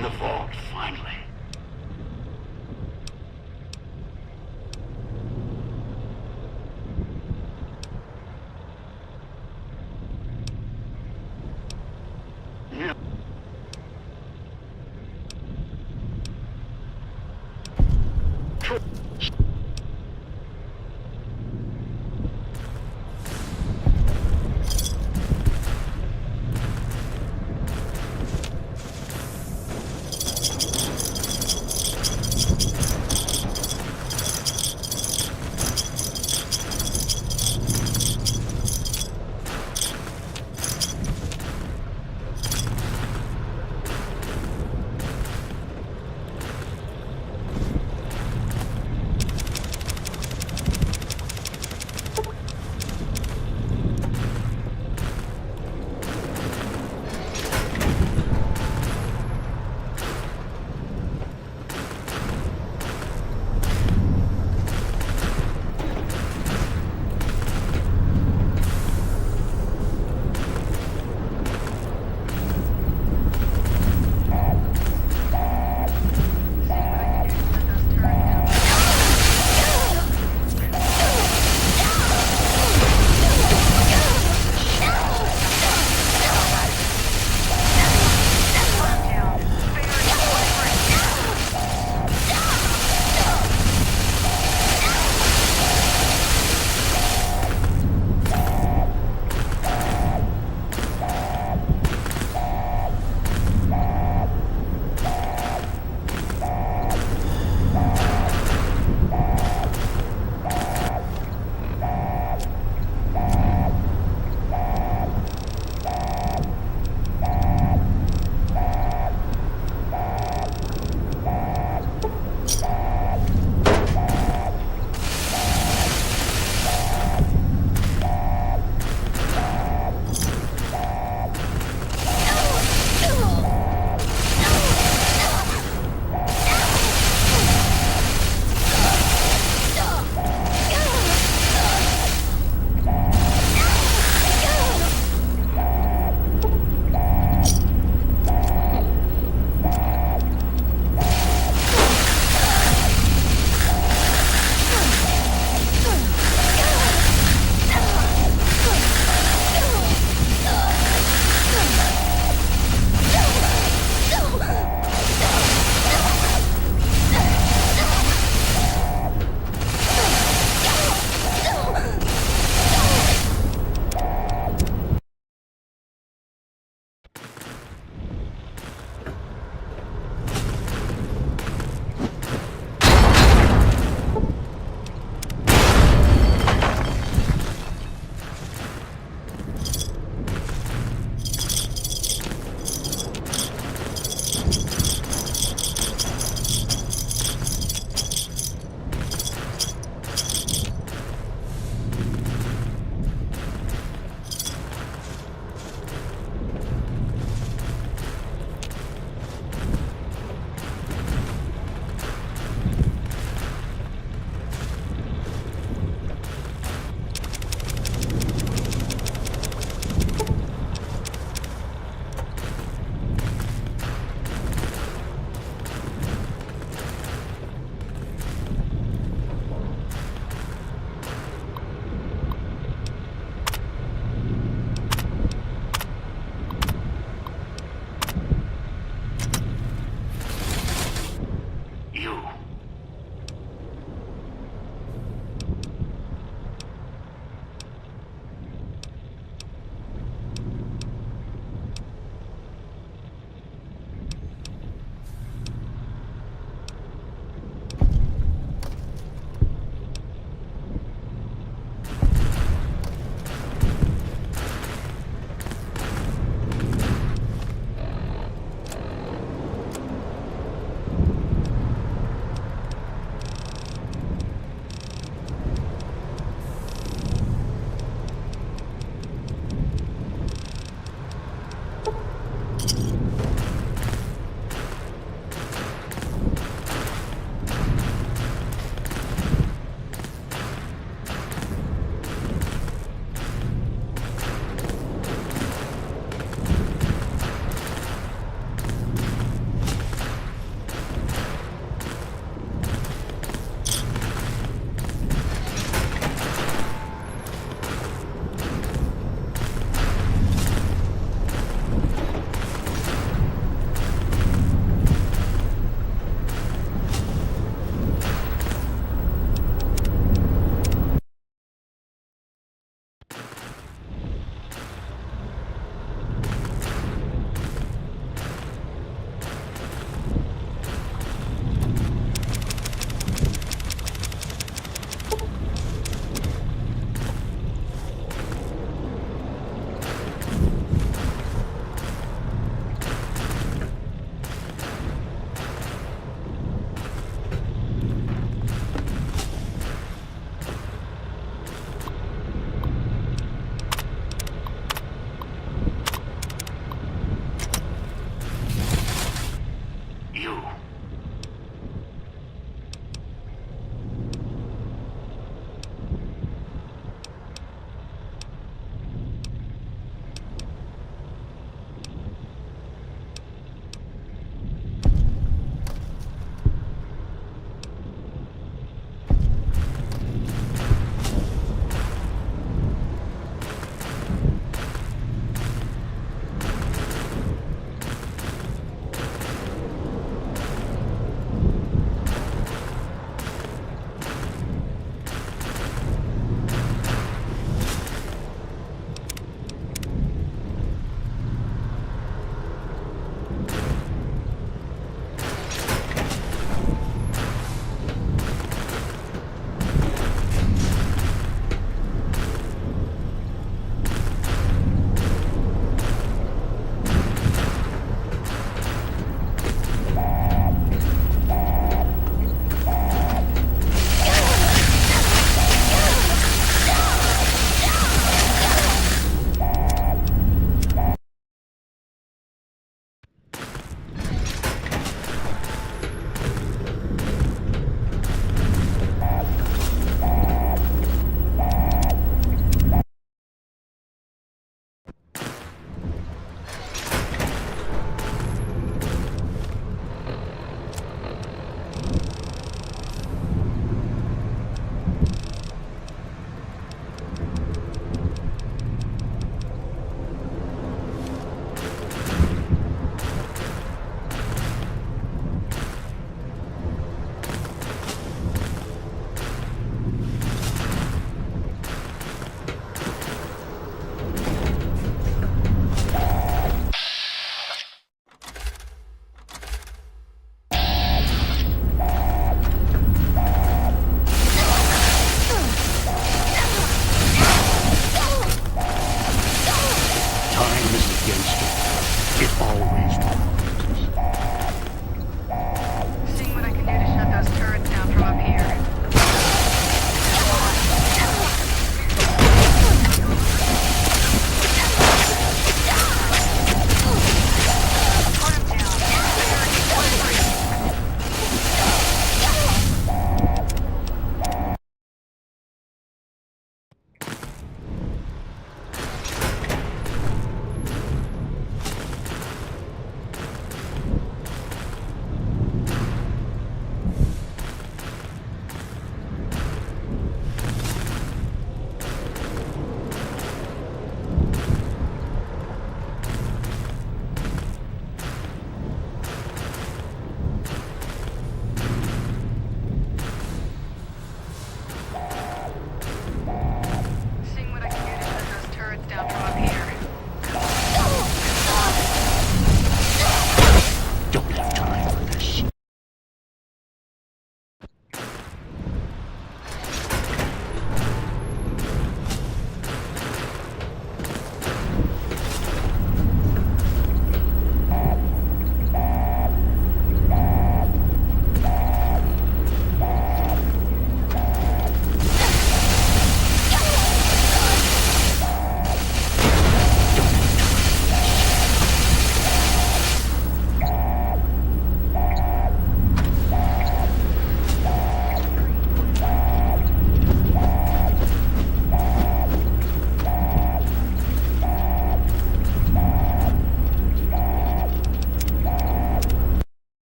in the vault, finally. Yeah.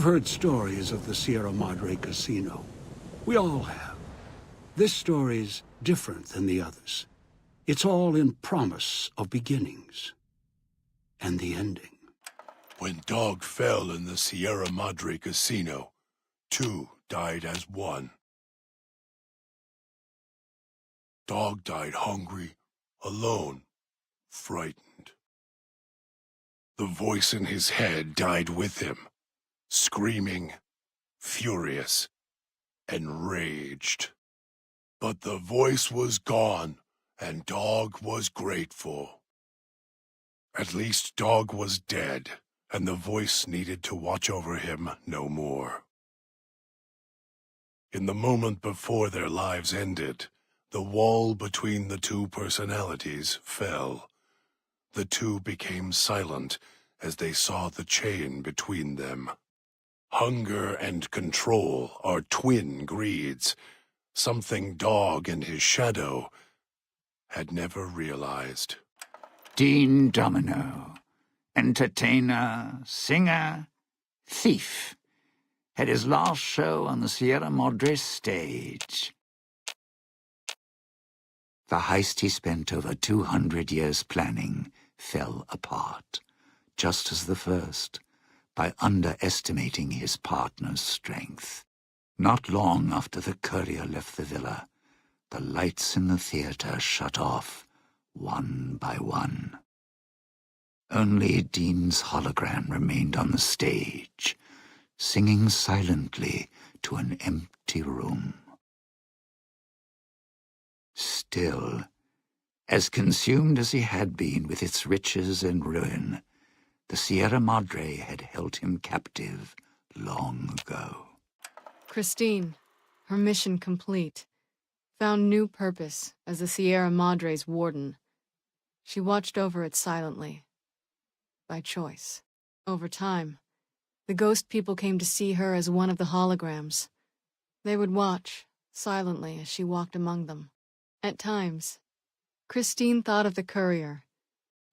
You've heard stories of the Sierra Madre Casino. We all have. This story's different than the others. It's all in promise of beginnings. And the ending. When Dog fell in the Sierra Madre Casino, 2 died as 1. Dog died hungry, alone, frightened. The voice in his head died with him, screaming, furious, enraged. But the voice was gone, and Dog was grateful. At least Dog was dead, and the voice needed to watch over him no more. In the moment before their lives ended, the wall between the 2 personalities fell. The 2 became silent as they saw the chain between them. Hunger and control are twin greeds, something Dog and his shadow had never realized. Dean Domino, entertainer, singer, thief, had his last show on the Sierra Madre stage. The heist he spent over 200 years planning fell apart, just as the first, by underestimating his partner's strength. Not long after the courier left the villa, the lights in the theater shut off, one by one. Only Dean's hologram remained on the stage, singing silently to an empty room. Still, as consumed as he had been with its riches and ruin, the Sierra Madre had held him captive long ago. Christine, her mission complete, found new purpose as the Sierra Madre's warden. She watched over it silently, by choice. Over time, the ghost people came to see her as one of the holograms. They would watch, silently, as she walked among them. At times, Christine thought of the courier,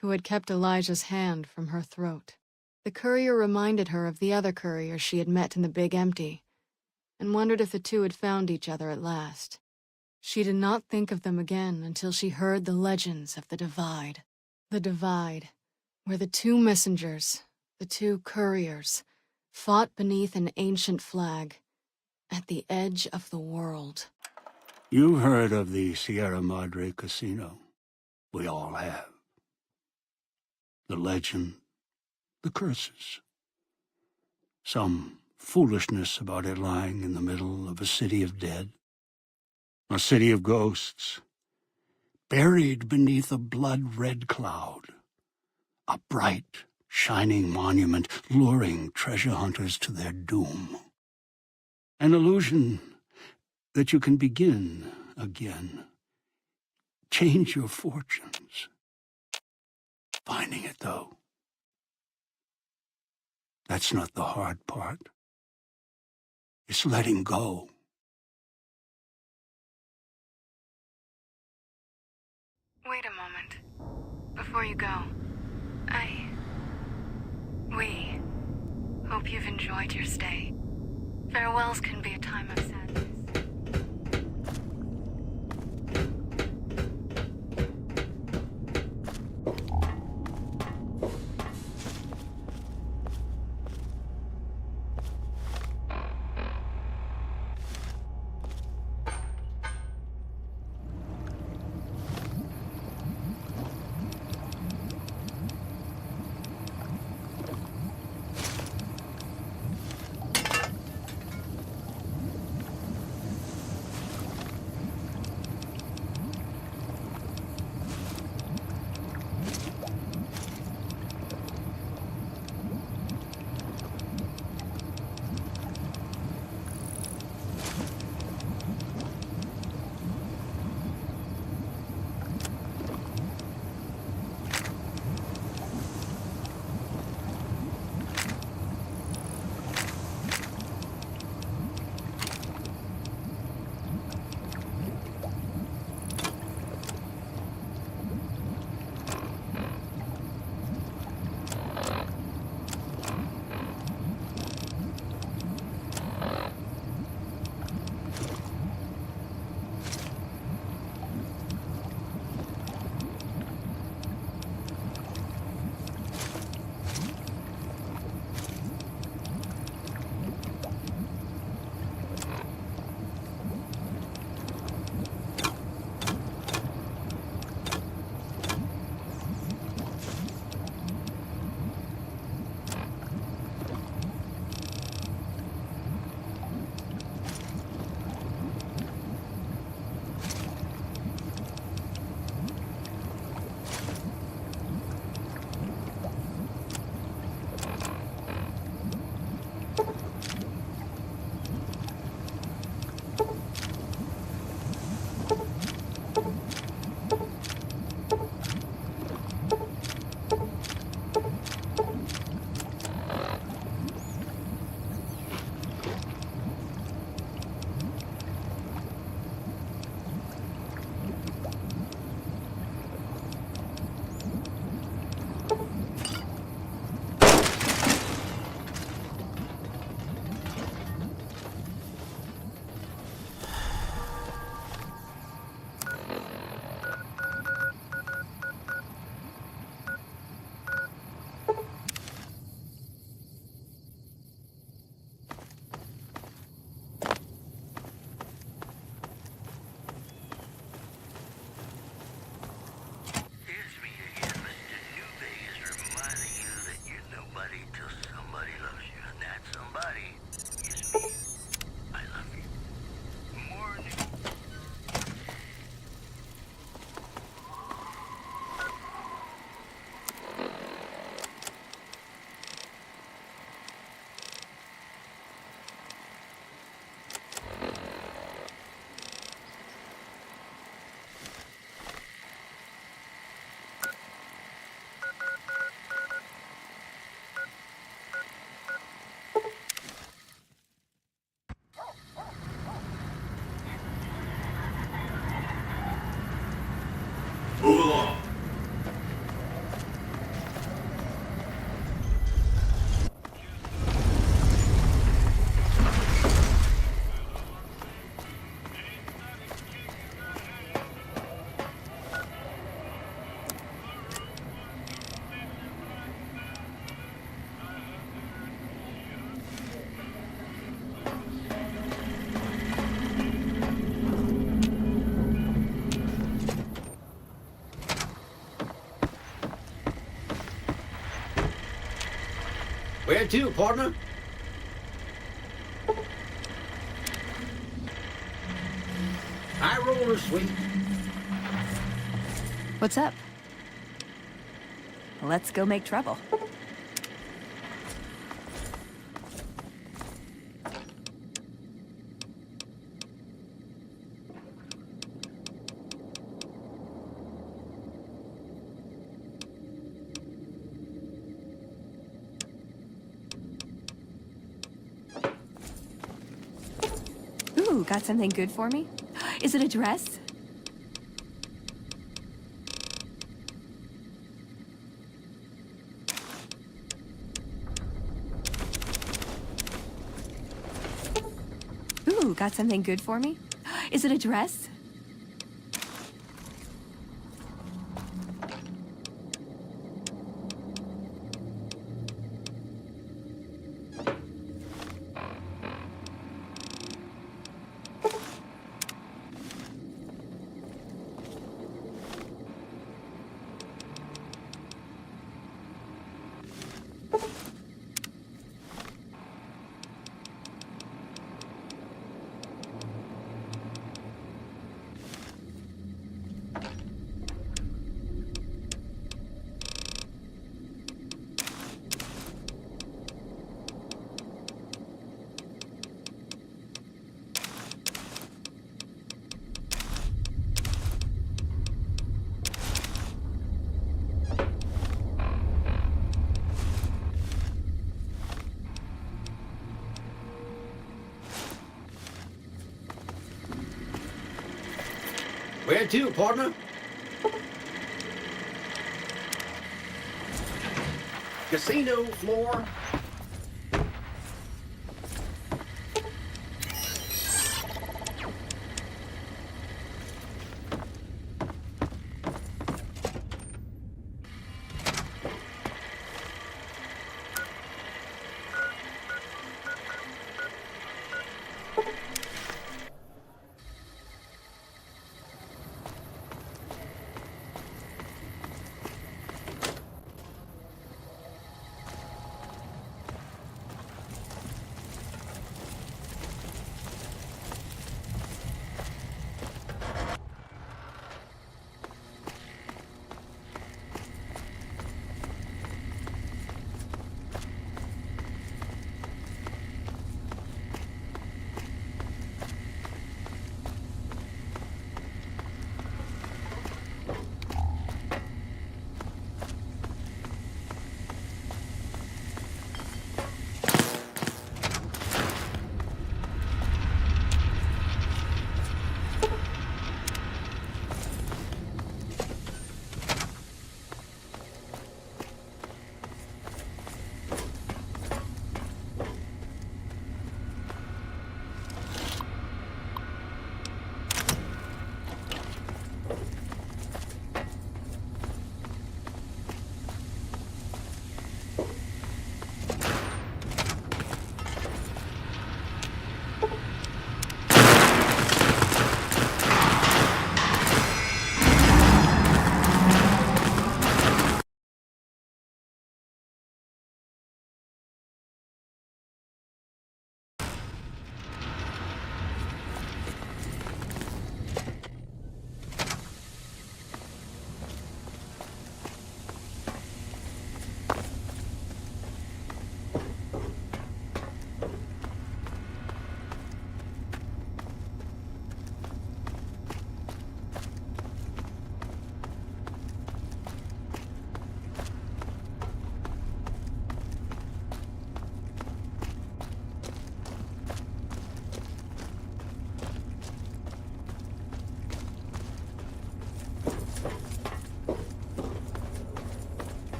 who had kept Elijah's hand from her throat. The courier reminded her of the other courier she had met in the Big Empty, and wondered if the 2 had found each other at last. She did not think of them again until she heard the legends of the Divide. The Divide, where the 2 messengers, the 2 couriers, fought beneath an ancient flag, at the edge of the world. You heard of the Sierra Madre Casino. We all have. The legend, the curses. Some foolishness about it lying in the middle of a city of dead. A city of ghosts, buried beneath a blood-red cloud. A bright, shining monument luring treasure hunters to their doom. An illusion that you can begin again. Change your fortunes. Finding it, though. That's not the hard part. It's letting go. Wait a moment. Before you go, we hope you've enjoyed your stay. Farewells can be a time of sadness. Where to, partner? High roller, sweet. What's up? Let's go make trouble. Ooh, got something good for me? Is it a dress? Ooh, got something good for me? Is it a dress? Where to, partner? Casino floor.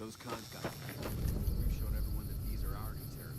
Those cons got it. We've shown everyone that these are our new territories.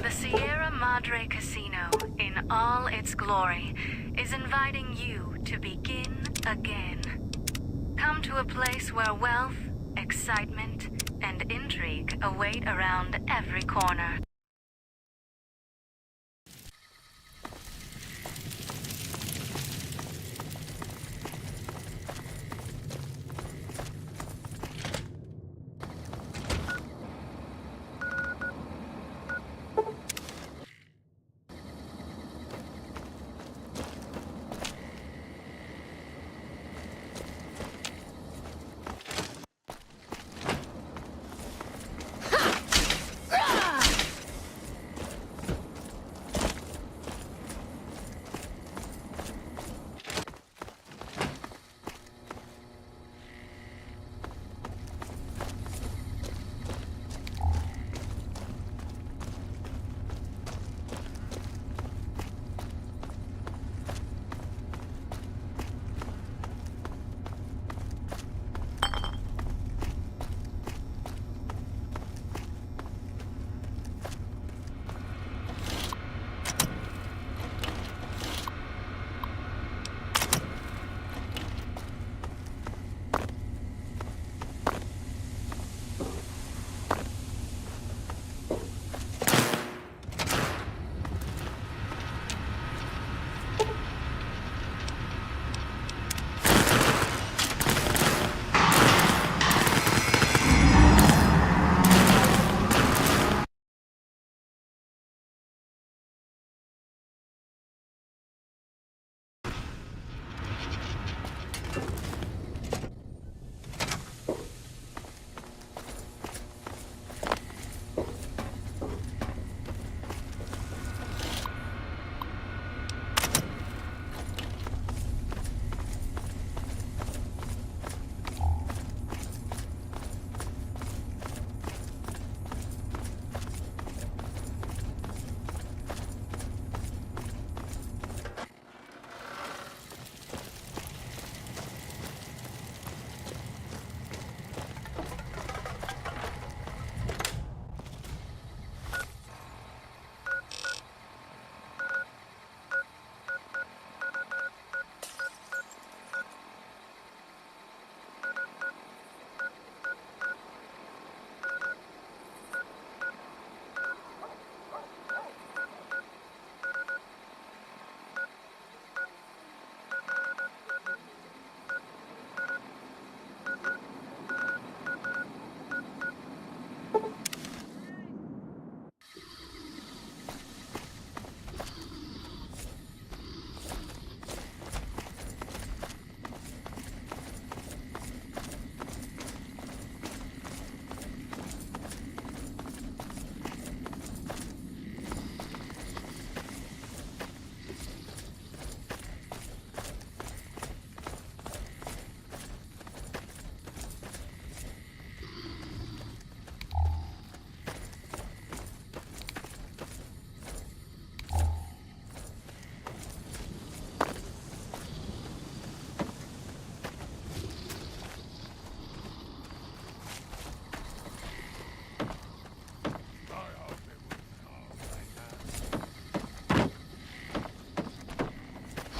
The Sierra Madre Casino, in all its glory, is inviting you to begin again. Come to a place where wealth, excitement, and intrigue await around every corner.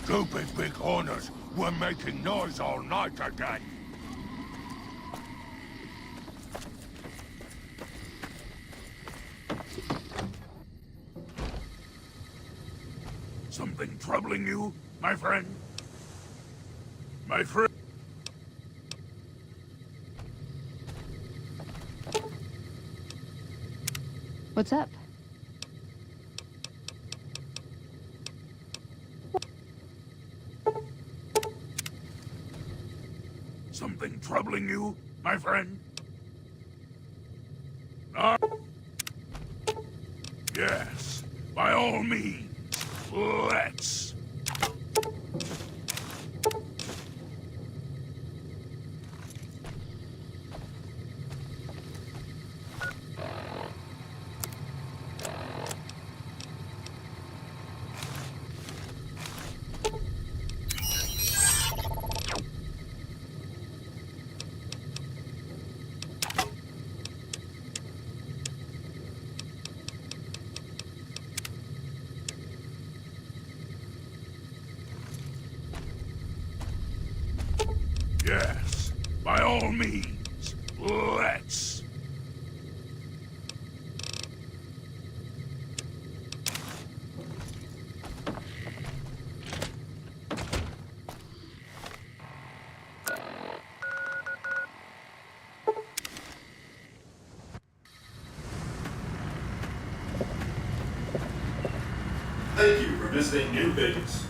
Stupid big horners We're making noise all night again. Something troubling you, my friend? My friend? What's up? Something troubling you, my friend? Ah? Yes, by all means, let's. Yes, by all means, let's. Thank you for visiting New Vegas.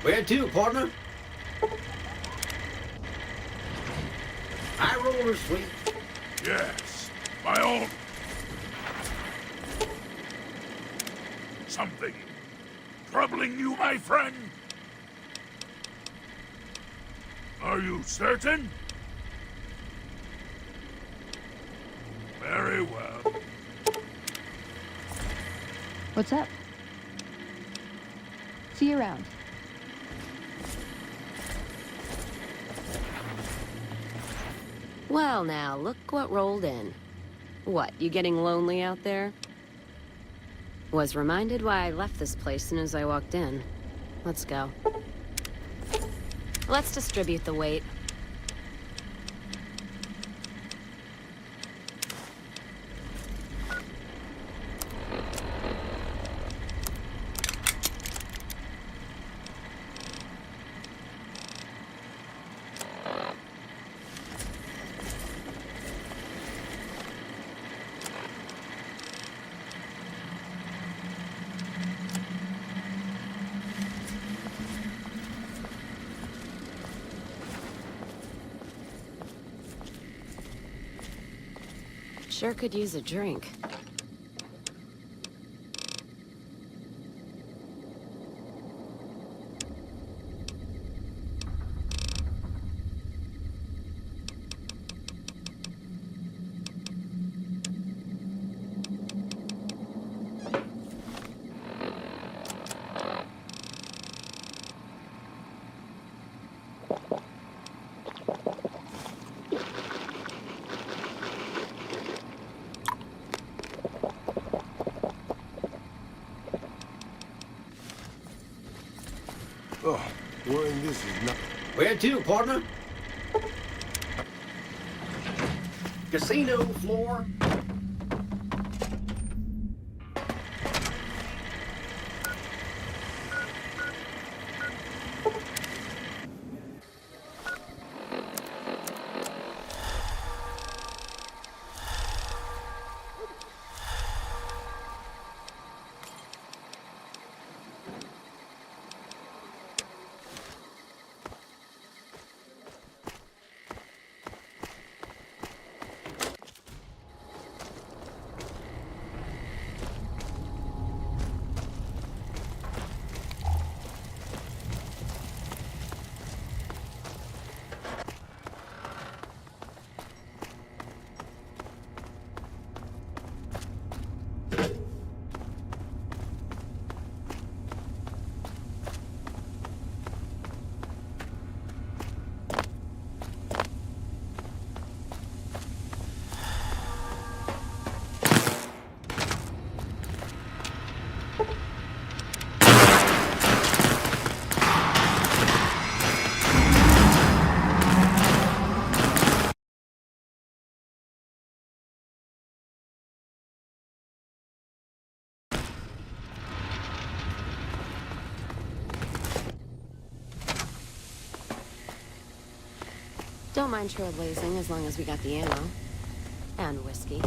Where to, partner? High roller, sweet. Yes, by all. Something troubling you, my friend? Are you certain? Very well. What's up? See you around. Well now, look what rolled in. What, you getting lonely out there? Was reminded why I left this place soon as I walked in. Let's go. Let's distribute the weight. Sure could use a drink. Oh, well, this is not. Where to, partner? Casino floor. Don't mind trailblazing as long as we got the ammo. And whiskey.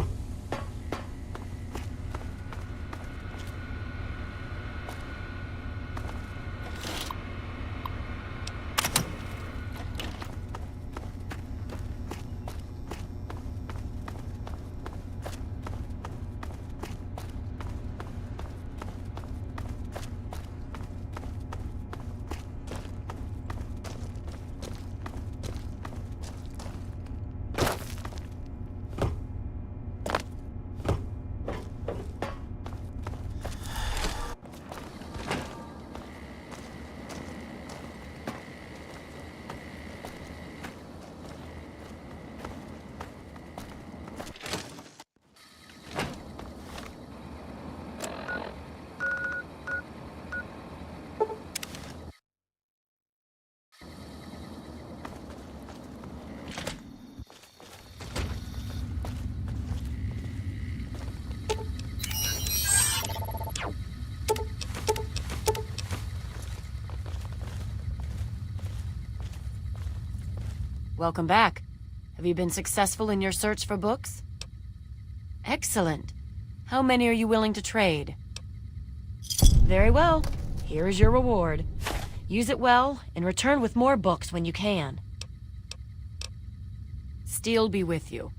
Welcome back. Have you been successful in your search for books? Excellent. How many are you willing to trade? Very well. Here is your reward. Use it well, and return with more books when you can. Steel be with you.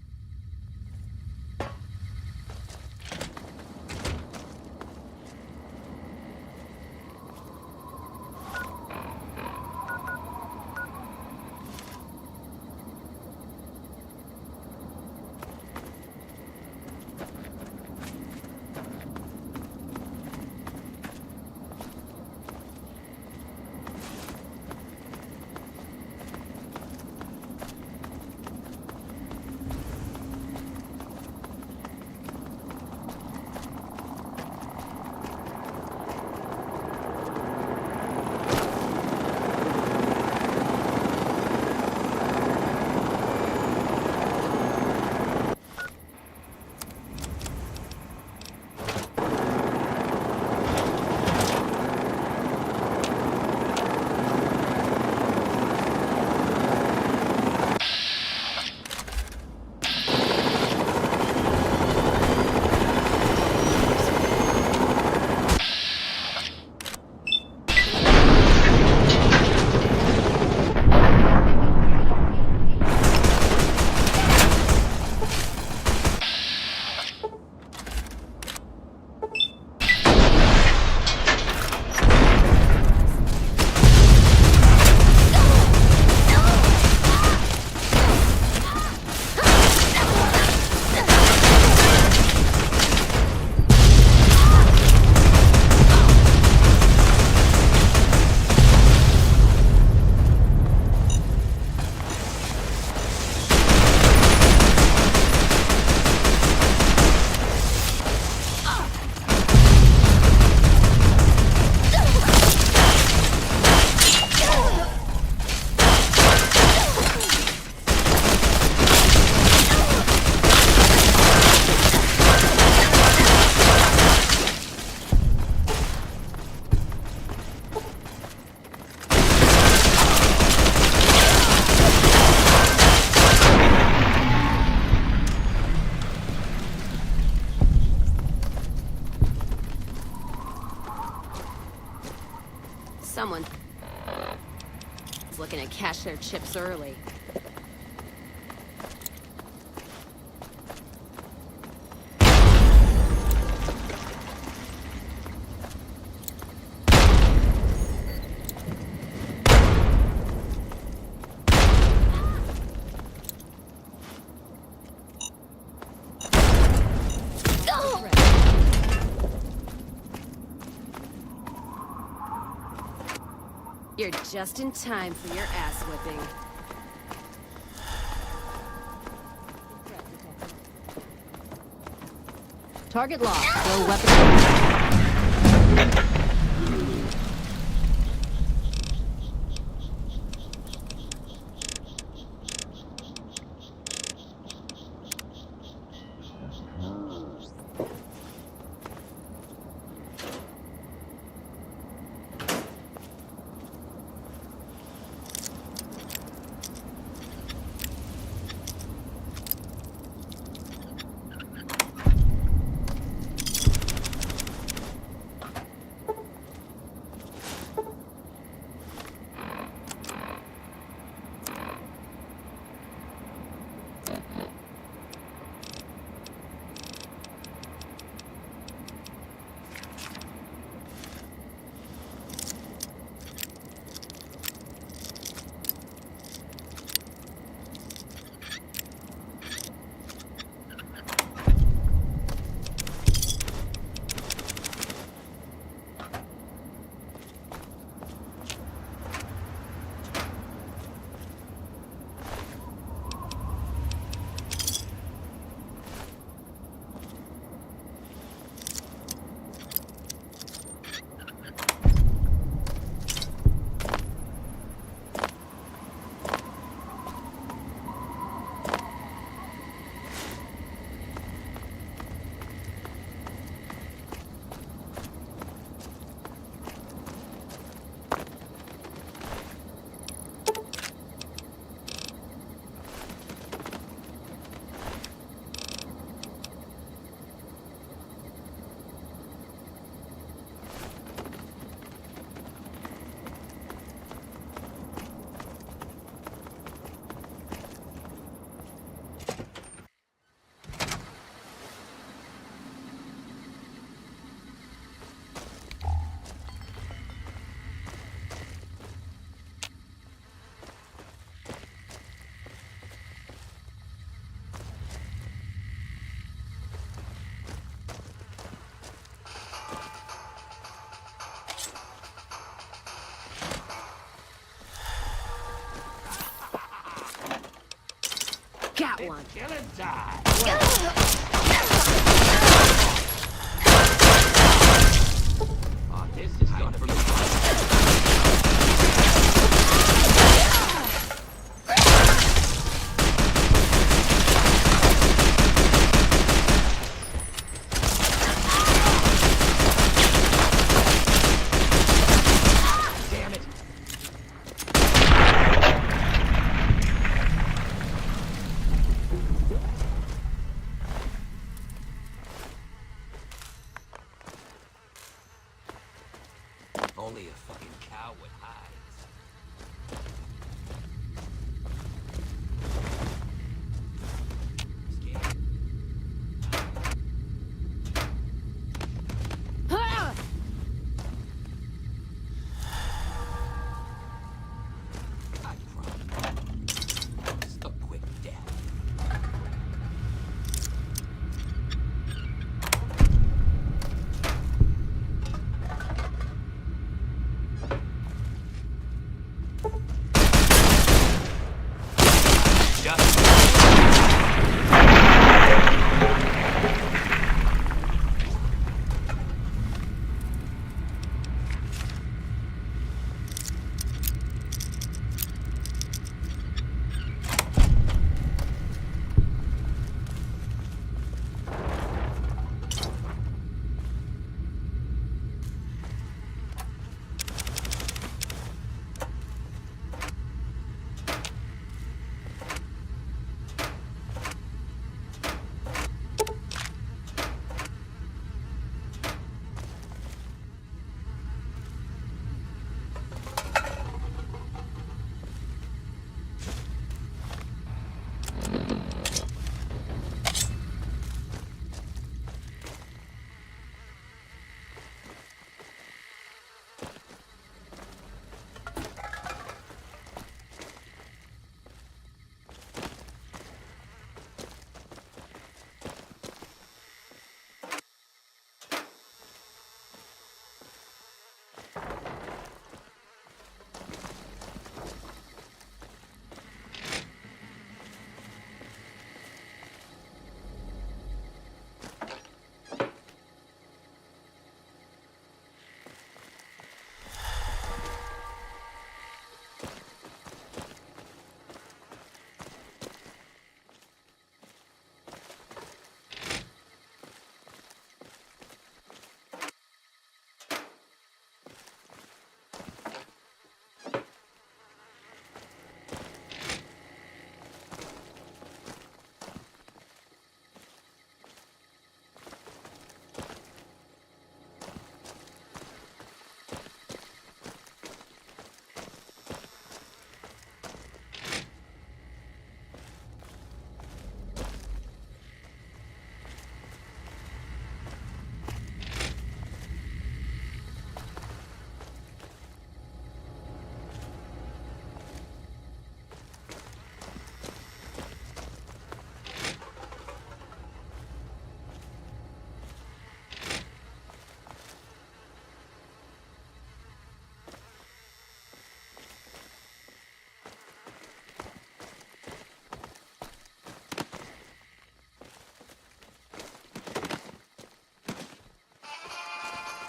Someone is looking to cash their chips early. You're just in time for your ass whipping. Target locked. No weapon. blunt. Killing time. Oh, this is gonna be fun. Damn it. Only a fucking cow would hide. Scared. I promise. A quick death.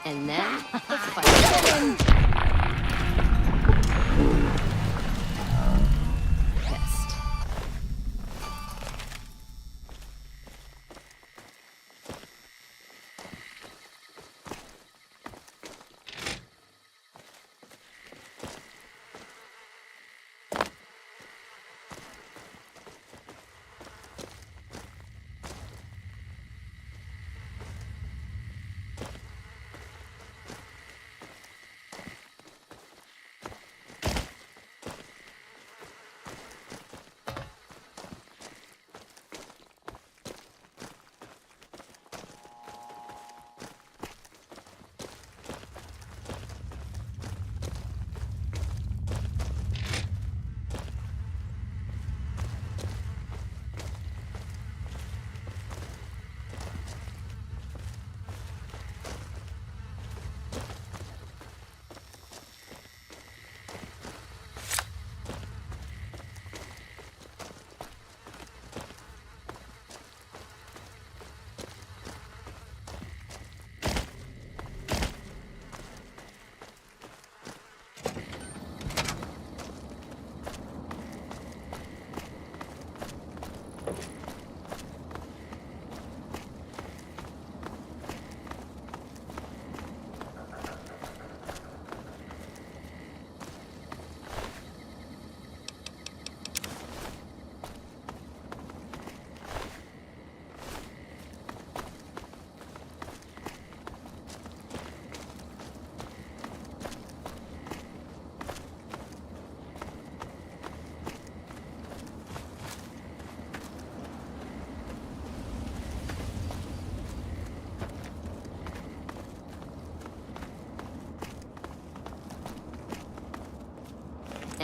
And then, let's fight. Pissed.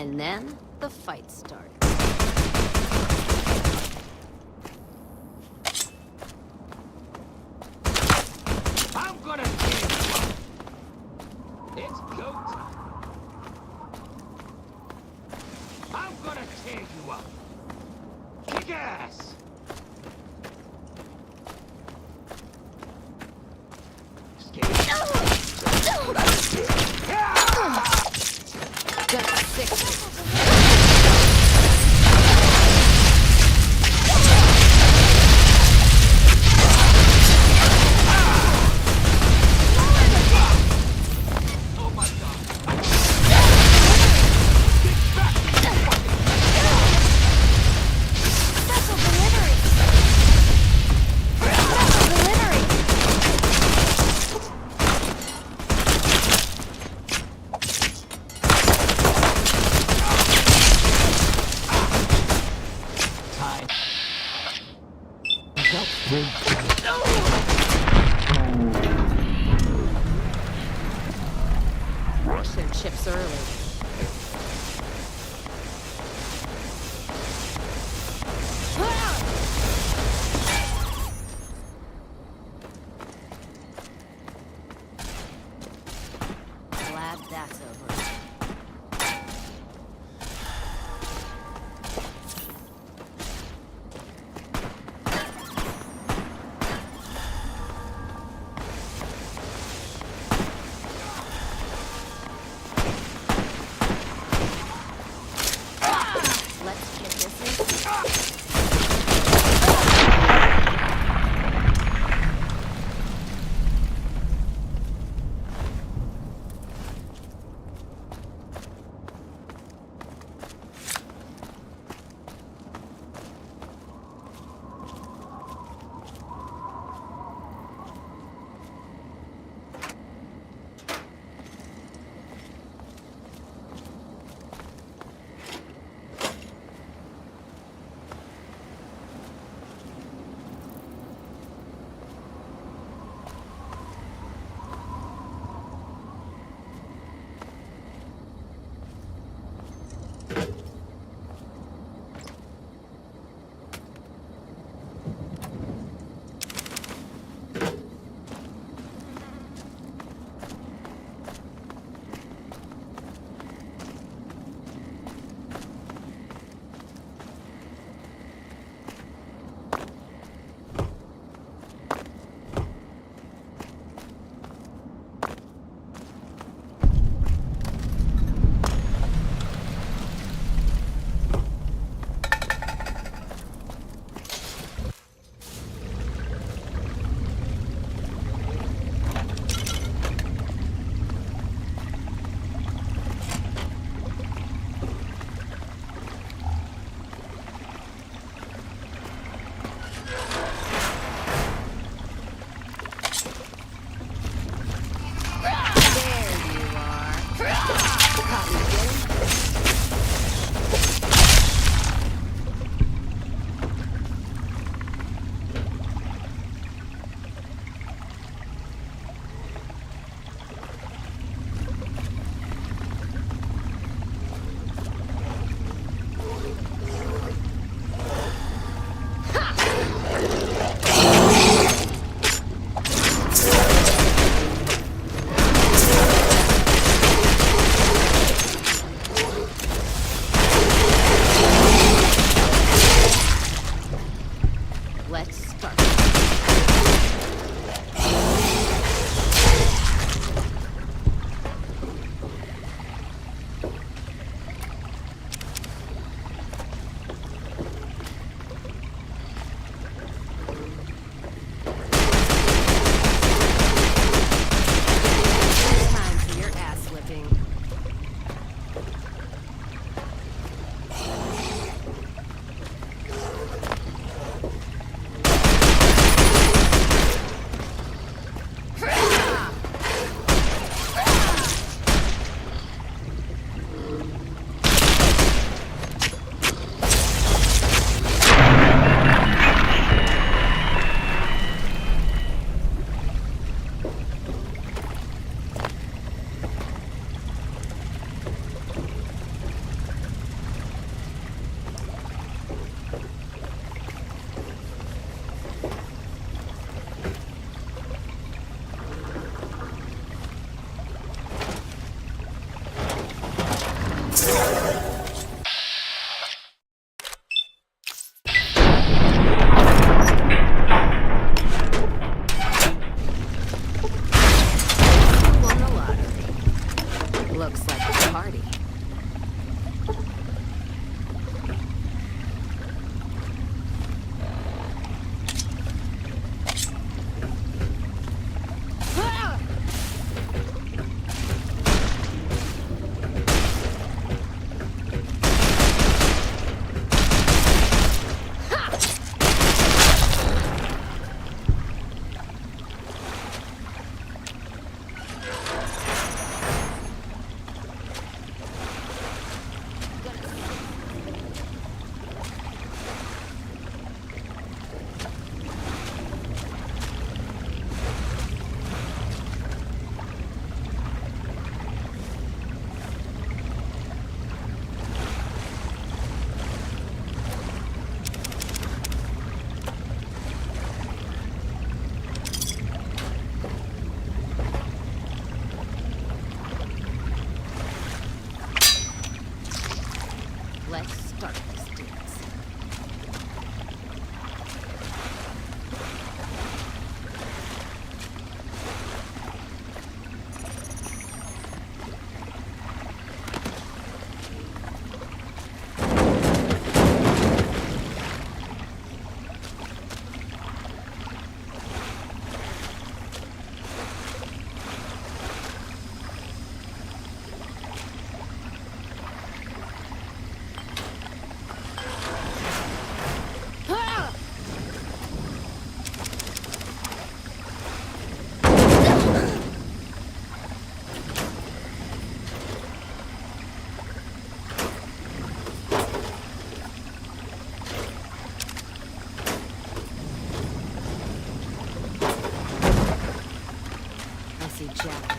And then the fight starts. I'm gonna tear you up. It's go time. I'm gonna tear you up. Kick ass. Just 60. Rush their chips early. Glad that's over. Let's get this in. Looks like a party. Let's start this dance. I see Jack.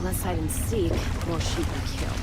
Less hide and seek, more shoot and kill.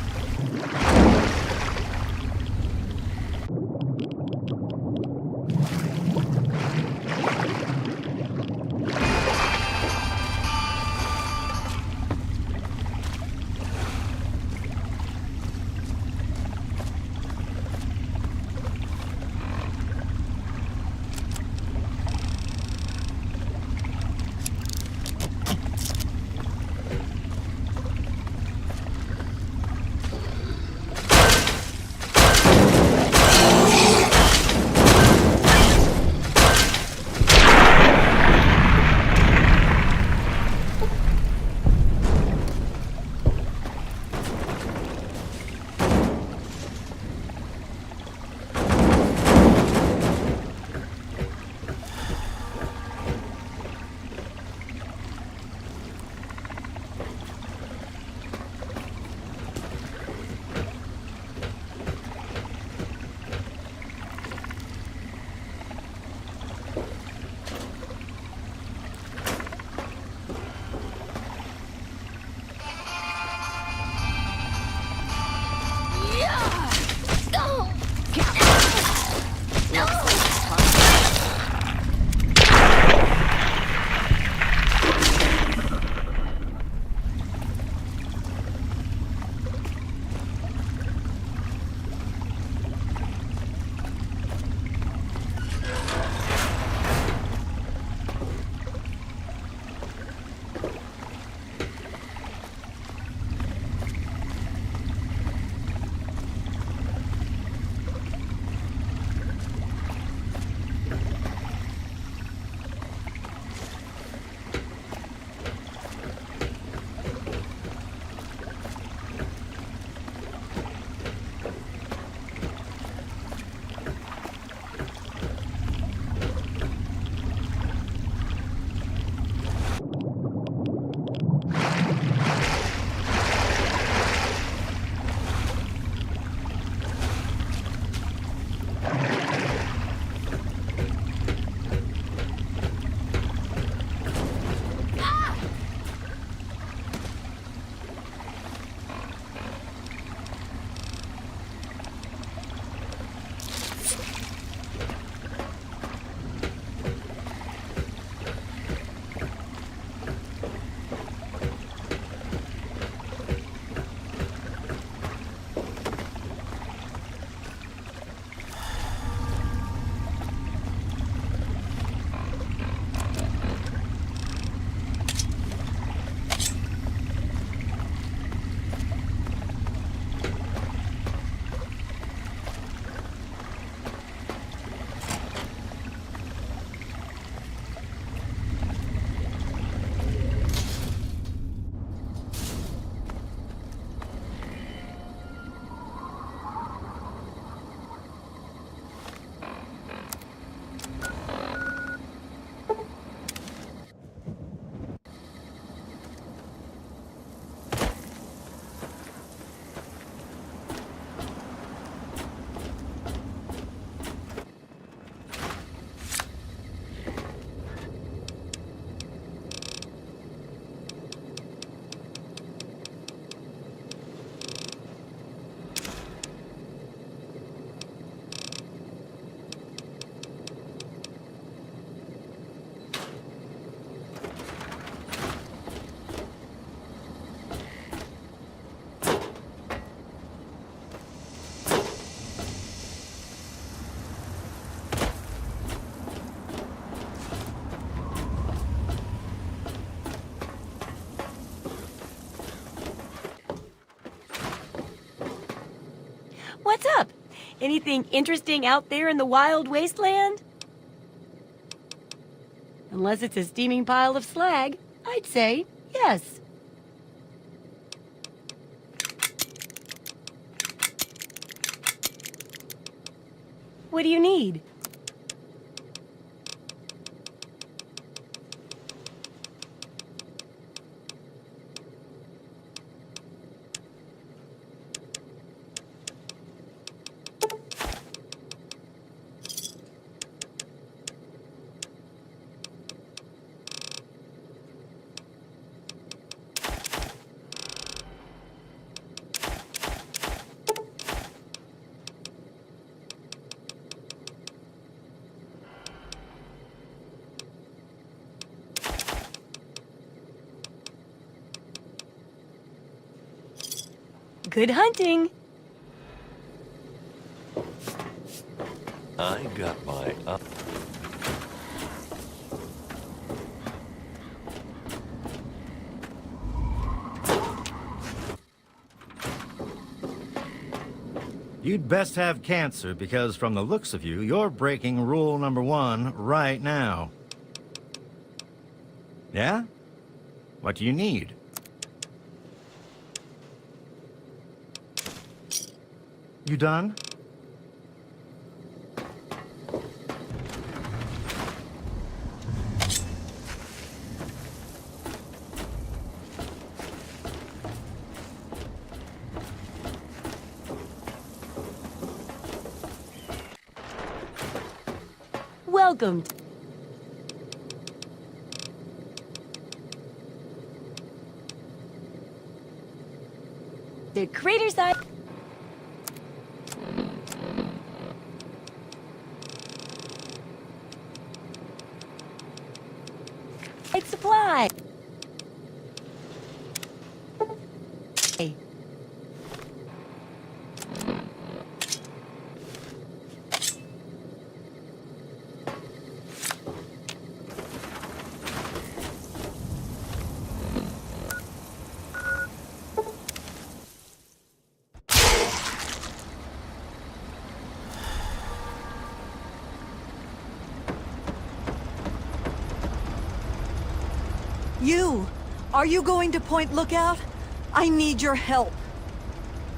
What's up? Anything interesting out there in the wild wasteland? Unless it's a steaming pile of slag, I'd say yes. What do you need? Good hunting! I got my You'd best have cancer, because from the looks of you, you're breaking rule number 1 right now. Yeah? What do you need? You done? Welcome. The crater side. Supply. Hey. You! Are you going to Point Lookout? I need your help.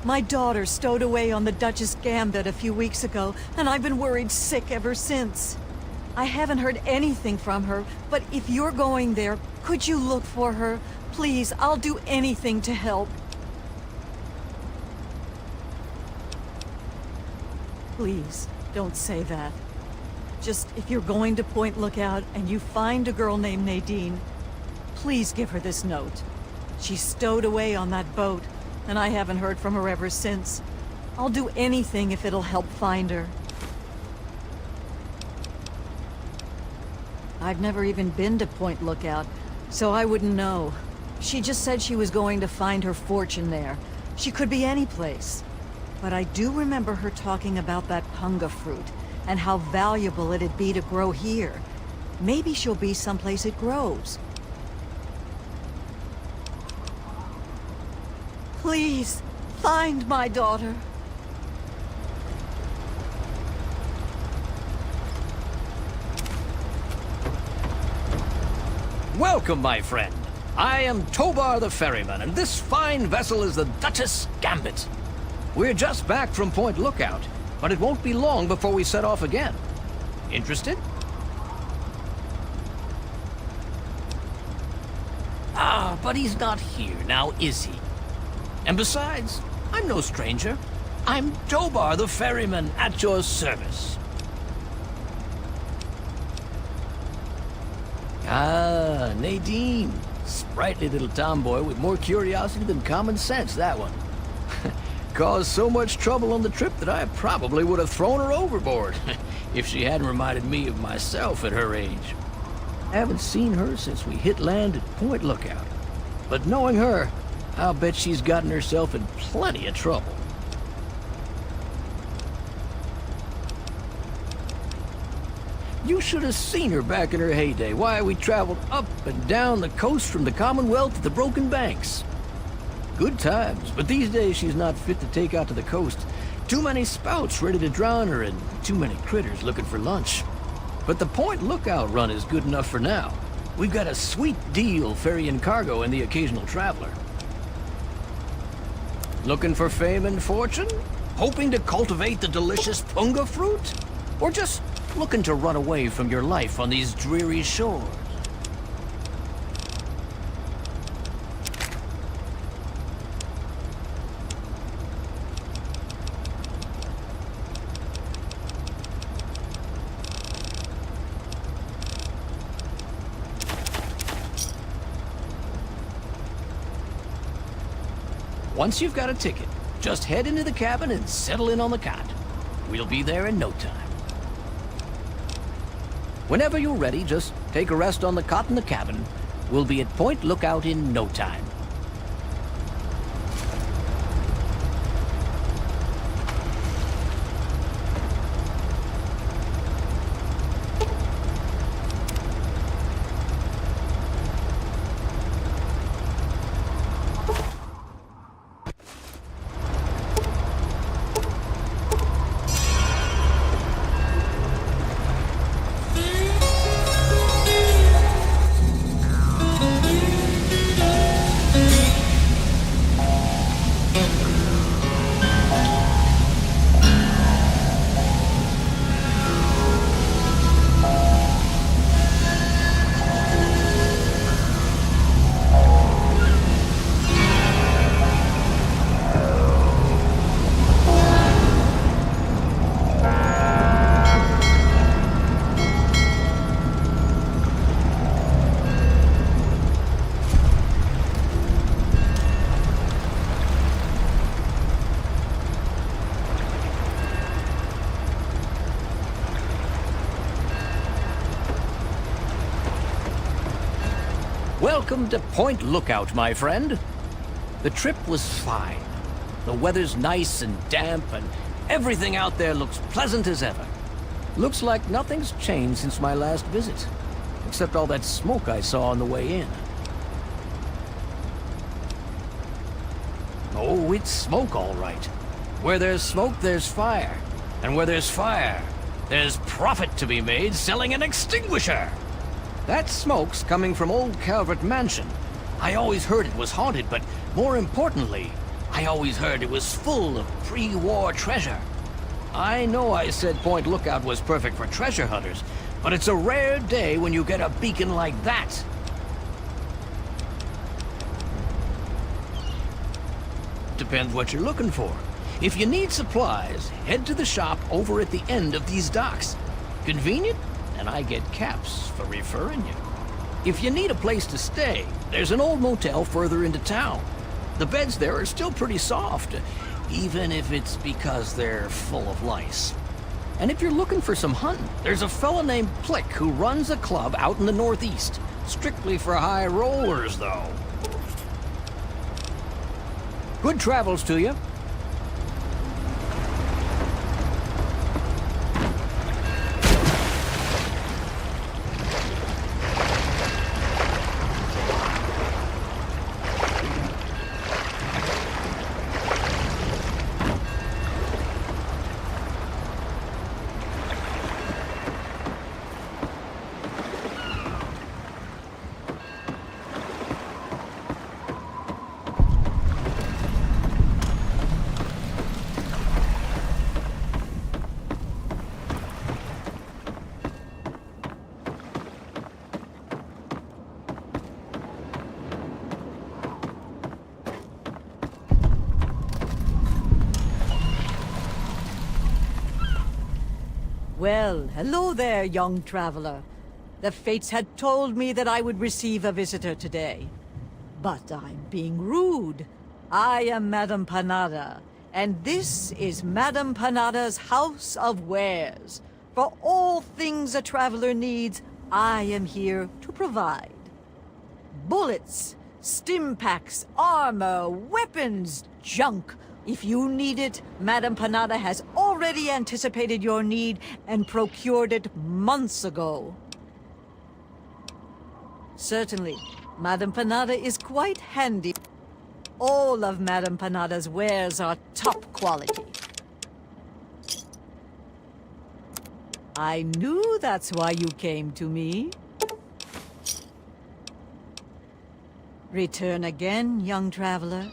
My daughter stowed away on the Duchess Gambit a few weeks ago, and I've been worried sick ever since. I haven't heard anything from her, but if you're going there, could you look for her? Please, I'll do anything to help. Please, don't say that. Just, if you're going to Point Lookout and you find a girl named Nadine, please give her this note. She's stowed away on that boat, and I haven't heard from her ever since. I'll do anything if it'll help find her. I've never even been to Point Lookout, so I wouldn't know. She just said she was going to find her fortune there. She could be any place. But I do remember her talking about that punga fruit, and how valuable it'd be to grow here. Maybe she'll be someplace it grows. Please, find my daughter. Welcome, my friend. I am Tobar the Ferryman, and this fine vessel is the Duchess Gambit. We're just back from Point Lookout, but it won't be long before we set off again. Interested? Ah, but he's not here now, is he? And besides, I'm no stranger. I'm Tobar the Ferryman at your service. Ah, Nadine. Sprightly little tomboy with more curiosity than common sense, that one. Caused so much trouble on the trip that I probably would have thrown her overboard if she hadn't reminded me of myself at her age. Haven't seen her since we hit land at Point Lookout. But knowing her, I'll bet she's gotten herself in plenty of trouble. You should have seen her back in her heyday. Why, we traveled up and down the coast from the Commonwealth to the Broken Banks. Good times, but these days she's not fit to take out to the coast. Too many spouts ready to drown her and too many critters looking for lunch. But the Point Lookout run is good enough for now. We've got a sweet deal ferrying cargo and the occasional traveler. Looking for fame and fortune? Hoping to cultivate the delicious punga fruit? Or just looking to run away from your life on these dreary shores? Once you've got a ticket, just head into the cabin and settle in on the cot. We'll be there in no time. Whenever you're ready, just take a rest on the cot in the cabin. We'll be at Point Lookout in no time. Welcome to Point Lookout, my friend. The trip was fine. The weather's nice and damp, and everything out there looks pleasant as ever. Looks like nothing's changed since my last visit, except all that smoke I saw on the way in. Oh, it's smoke, all right. Where there's smoke, there's fire. And where there's fire, there's profit to be made selling an extinguisher. That smoke's coming from old Calvert Mansion. I always heard it was haunted, but more importantly, I always heard it was full of pre-war treasure. I know I said Point Lookout was perfect for treasure hunters, but it's a rare day when you get a beacon like that. Depends what you're looking for. If you need supplies, head to the shop over at the end of these docks. Convenient, and I get caps for referring you. If you need a place to stay, there's an old motel further into town. The beds there are still pretty soft, even if it's because they're full of lice. And if you're looking for some hunting, there's a fella named Plick who runs a club out in the northeast. Strictly for high rollers, though. Good travels to you. Well, hello there, young traveler. The fates had told me that I would receive a visitor today. But I'm being rude. I am Madame Panada, and this is Madame Panada's House of Wares. For all things a traveler needs, I am here to provide. Bullets, stim packs, armor, weapons, junk. If you need it, Madame Panada has already anticipated your need and procured it months ago. Certainly, Madame Panada is quite handy. All of Madame Panada's wares are top quality. I knew that's why you came to me. Return again, young traveler.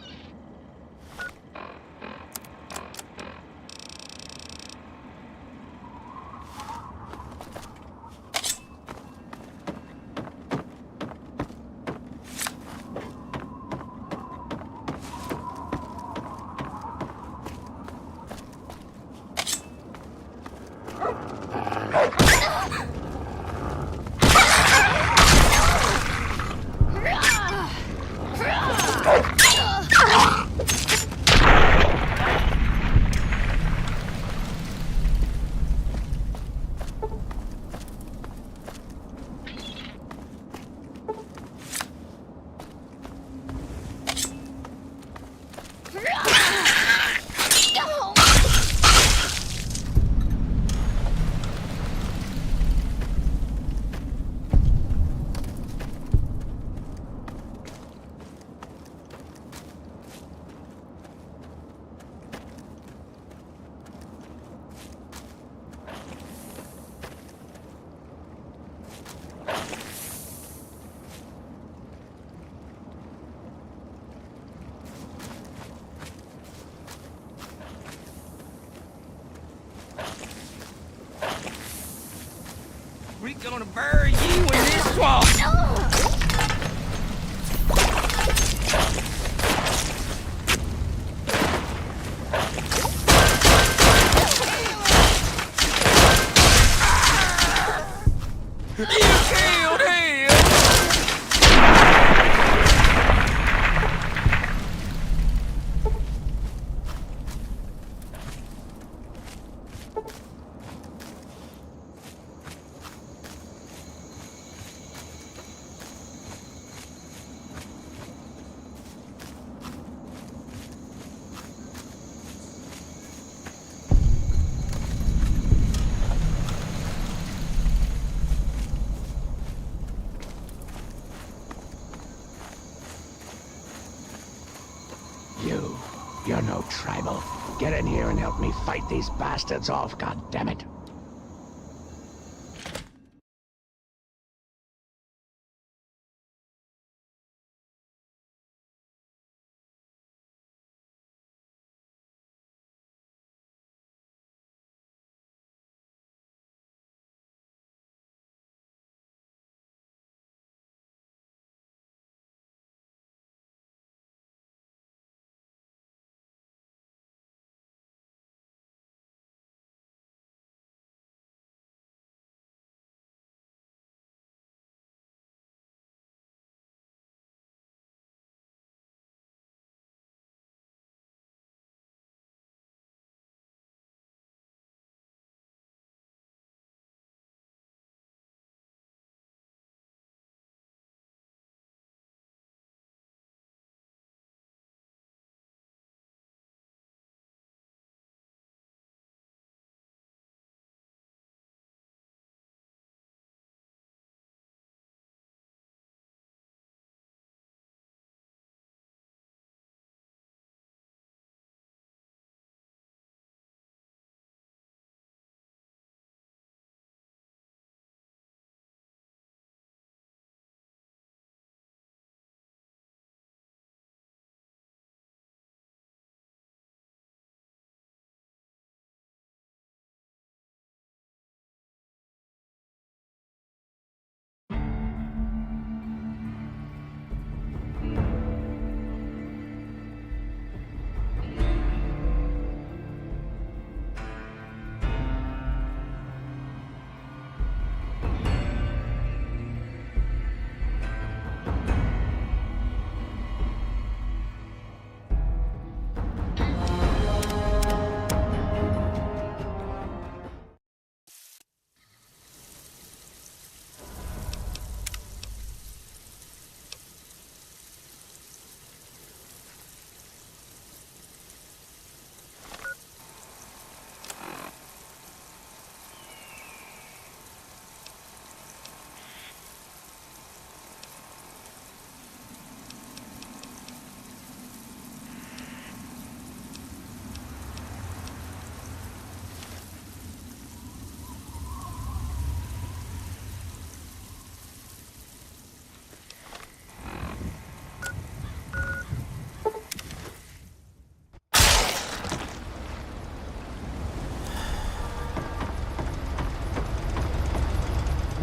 We're gonna bury you in this swamp! You killed him! You're no tribal. Get in here and help me fight these bastards off, goddammit.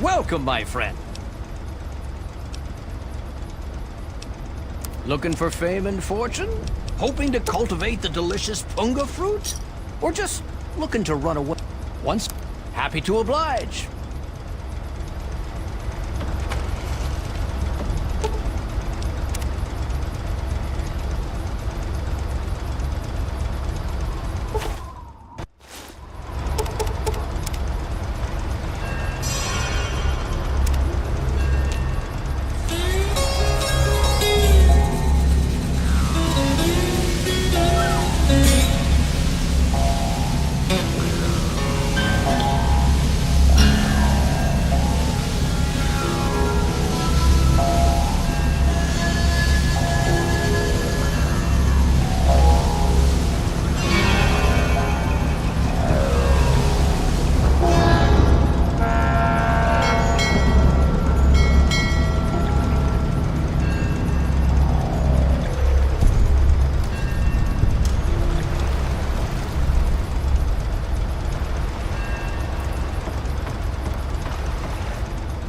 Welcome, my friend. Looking for fame and fortune? Hoping to cultivate the delicious punga fruit? Or just looking to run away? Once happy to oblige.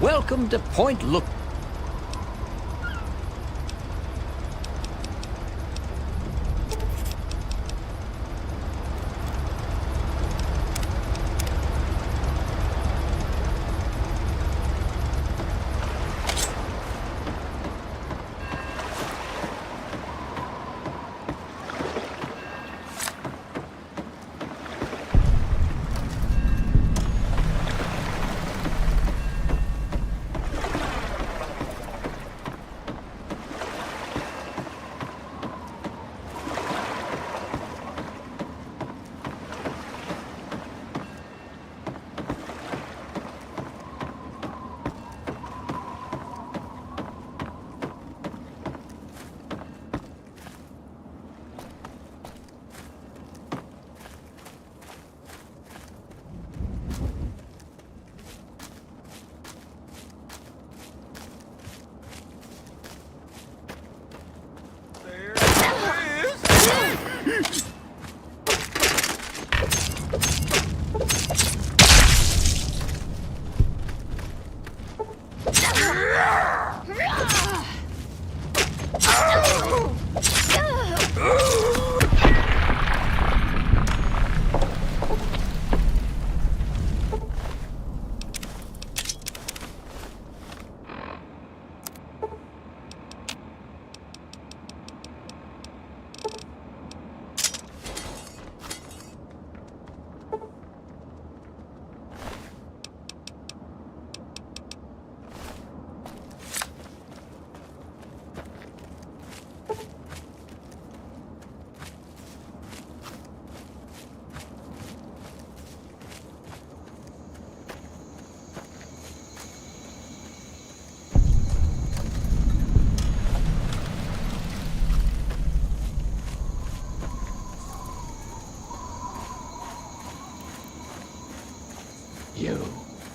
Welcome to Point Look.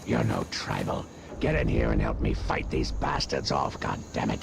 You're no tribal. Get in here and help me fight these bastards off, goddammit.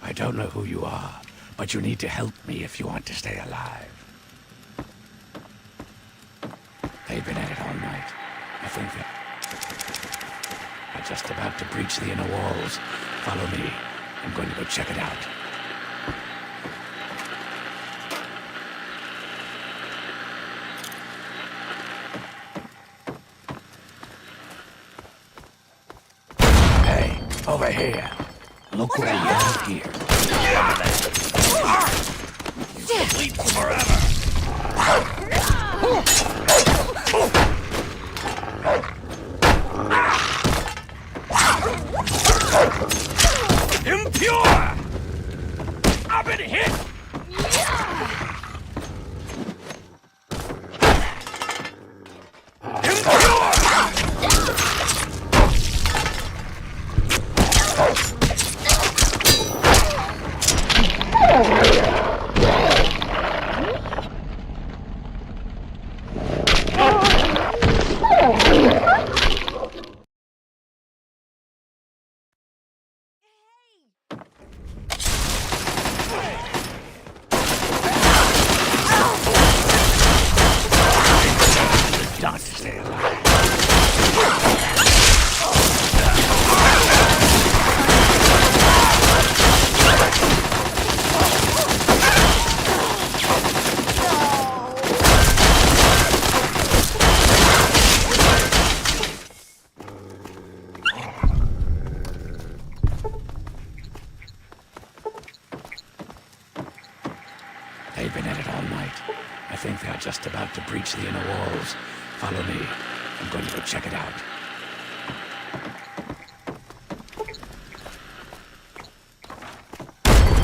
I don't know who you are, but you need to help me if you want to stay alive. They've been at it all night. I think they're just about to breach the inner walls. Follow me. I'm going to go check it out. Hey, over here. Look where you're here. You sleep forever. Impure! I've been hit! They've been at it all night. I think they're just about to breach the inner walls. Follow me. I'm going to go check it out.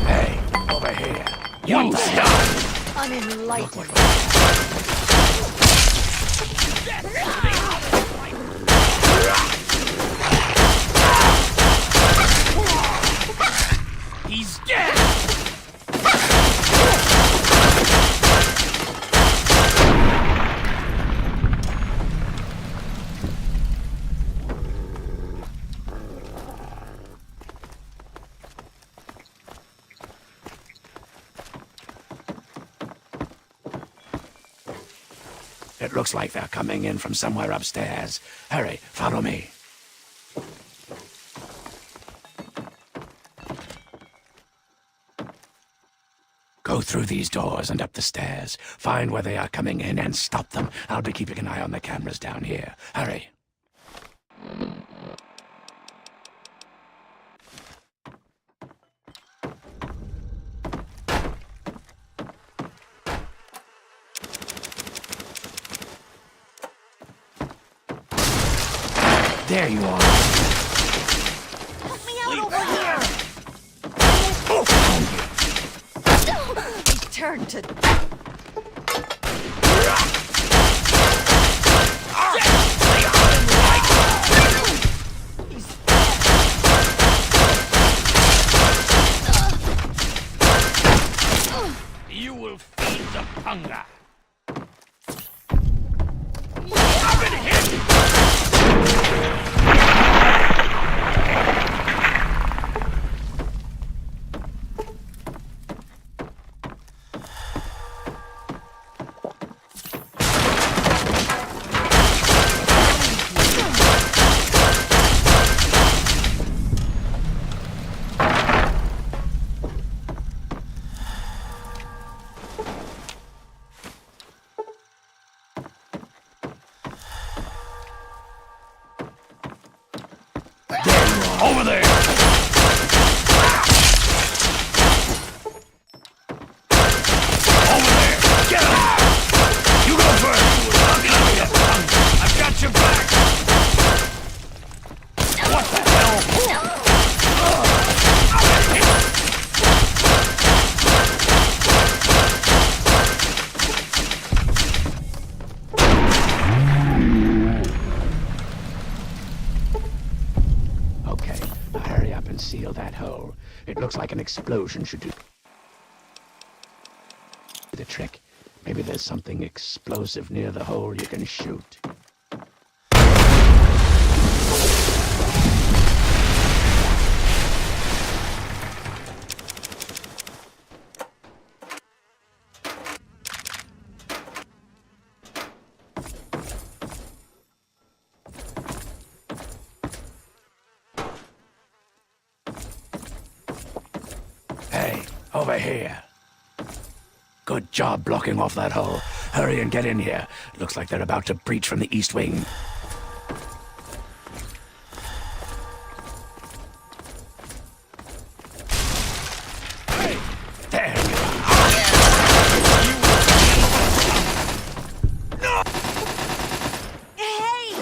Hey, over here. You stop! Unenlightened. He's dead! It looks like they're coming in from somewhere upstairs. Hurry, follow me. Go through these doors and up the stairs. Find where they are coming in and stop them. I'll be keeping an eye on the cameras down here. Hurry. There you are. Help me out over here! He turned to... You will feed the hunger. Over there! Over there! Get him! You go first! I've got your back! What the hell? Okay, now hurry up and seal that hole. It looks like an explosion should do the trick. Maybe there's something explosive near the hole you can shoot. Hey, over here. Good job blocking off that hole. Hurry and get in here. Looks like they're about to breach from the east wing. Hey, there you are. No! Hey!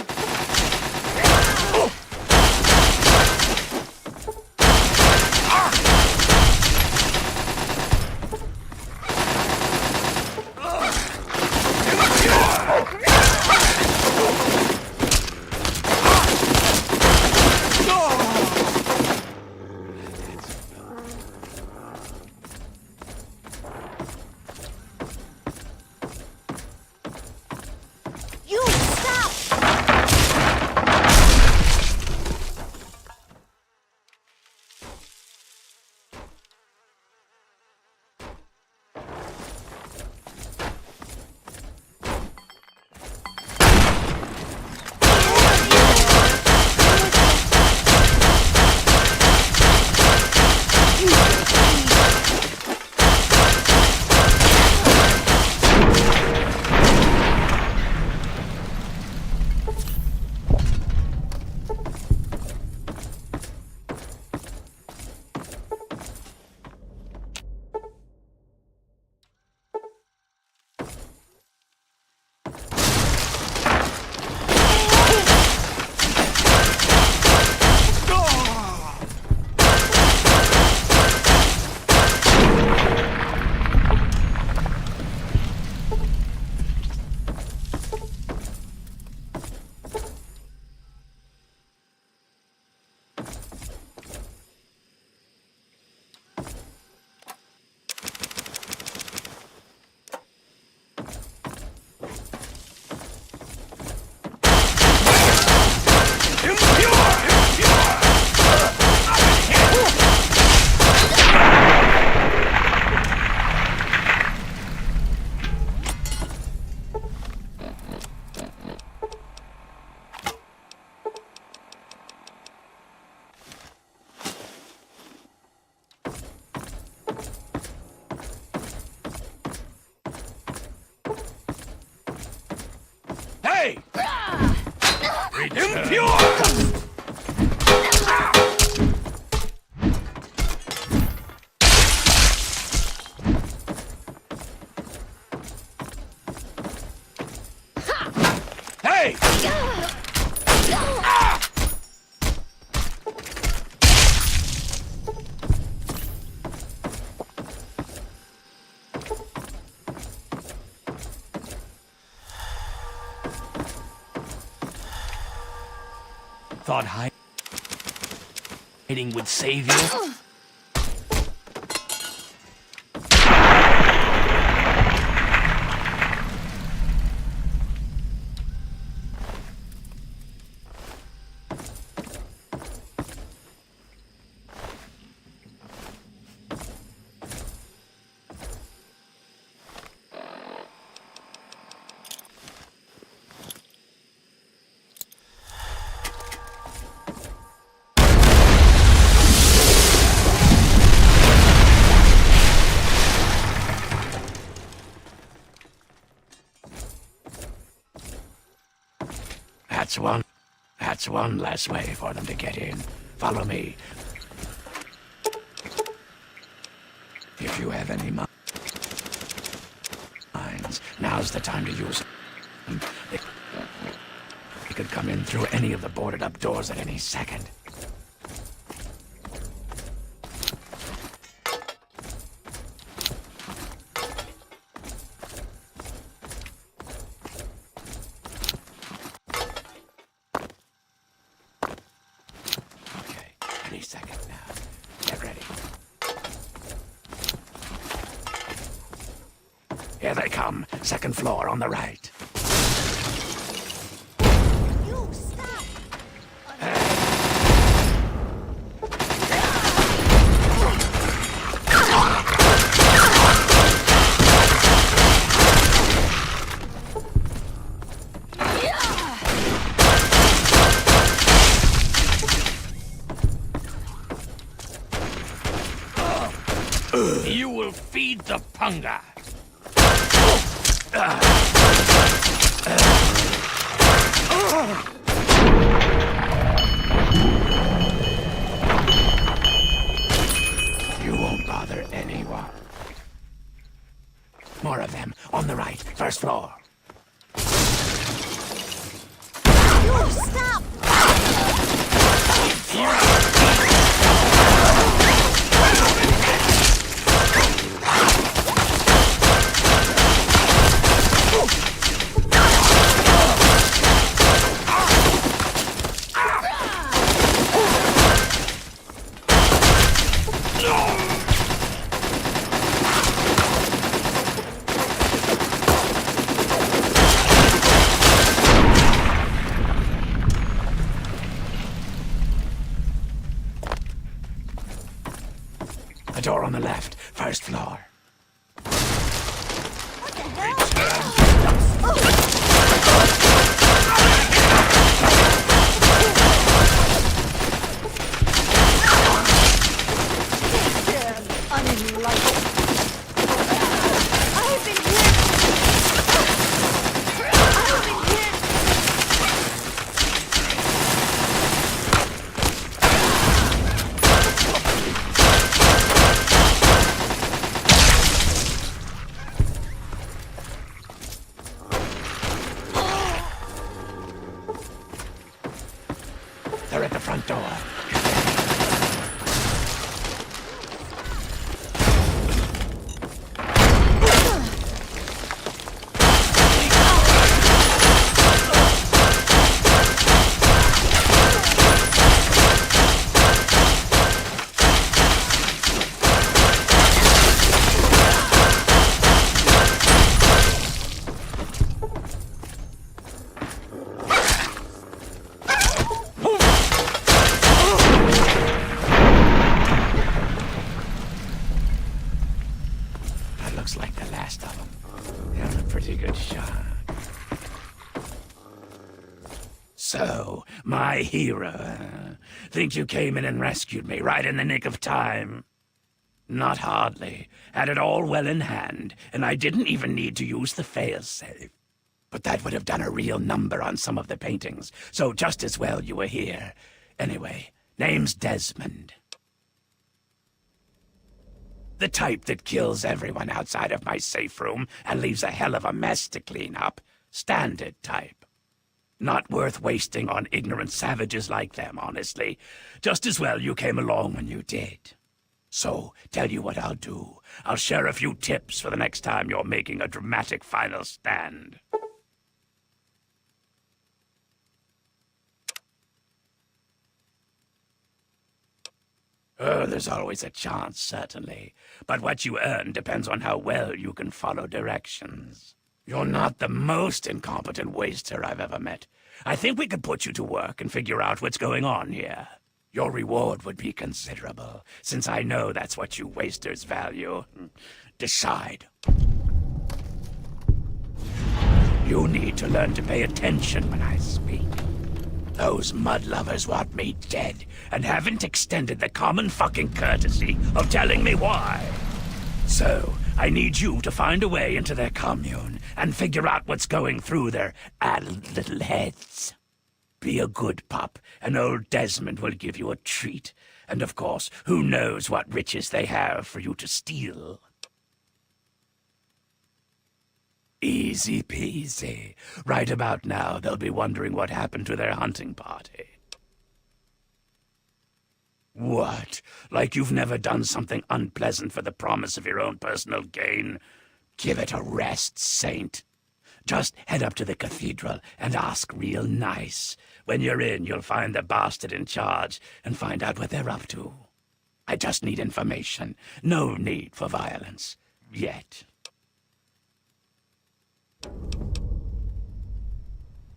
Hey! Impure! Hey! Thought hiding would save you? That's one less way for them to get in. Follow me. If you have any minds, now's the time to use them. They could come in through any of the boarded up doors at any second. Any second now. Get ready. Here they come. Second floor on the right. You stop! You will feed the punga. You won't bother anyone. More of them on the right, first floor. You stop! The door on the left, first floor. What the hell? I've been hit! I've been hit! They're at the front door. Looks like the last of them. They're a pretty good shot. So, my hero, think you came in and rescued me right in the nick of time? Not hardly. Had it all well in hand, and I didn't even need to use the failsafe. But that would have done a real number on some of the paintings, so just as well you were here. Anyway, name's Desmond. The type that kills everyone outside of my safe room and leaves a hell of a mess to clean up. Standard type. Not worth wasting on ignorant savages like them, honestly. Just as well you came along when you did. So, tell you what I'll do. I'll share a few tips for the next time you're making a dramatic final stand. Oh, there's always a chance, certainly. But what you earn depends on how well you can follow directions. You're not the most incompetent waster I've ever met. I think we could put you to work and figure out what's going on here. Your reward would be considerable, since I know that's what you wasters value. Decide. You need to learn to pay attention when I speak. Those mud lovers want me dead, and haven't extended the common fucking courtesy of telling me why. So, I need you to find a way into their commune, and figure out what's going through their addled little heads. Be a good pup, and old Desmond will give you a treat. And of course, who knows what riches they have for you to steal. Easy peasy. Right about now, they'll be wondering what happened to their hunting party. What? Like you've never done something unpleasant for the promise of your own personal gain? Give it a rest, Saint. Just head up to the cathedral and ask real nice. When you're in, you'll find the bastard in charge and find out what they're up to. I just need information. No need for violence. Yet.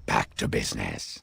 Back to business.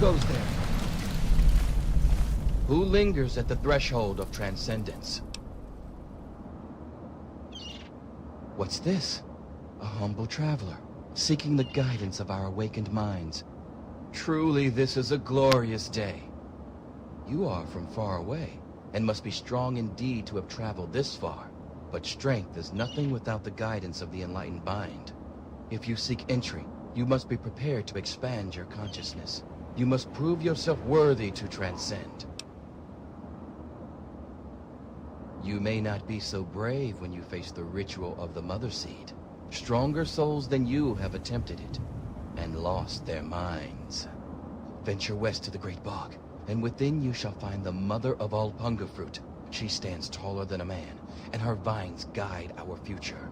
goes there? Who lingers at the threshold of transcendence? What's this? A humble traveler, seeking the guidance of our awakened minds. Truly, this is a glorious day. You are from far away, and must be strong indeed to have traveled this far. But strength is nothing without the guidance of the enlightened mind. If you seek entry, you must be prepared to expand your consciousness. You must prove yourself worthy to transcend. You may not be so brave when you face the ritual of the Mother Seed. Stronger souls than you have attempted it, and lost their minds. Venture west to the Great Bog, and within you shall find the mother of all punga fruit. She stands taller than a man, and her vines guide our future.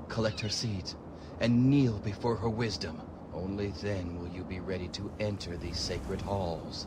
Collect her seeds, and kneel before her wisdom. Only then will you be ready to enter these sacred halls.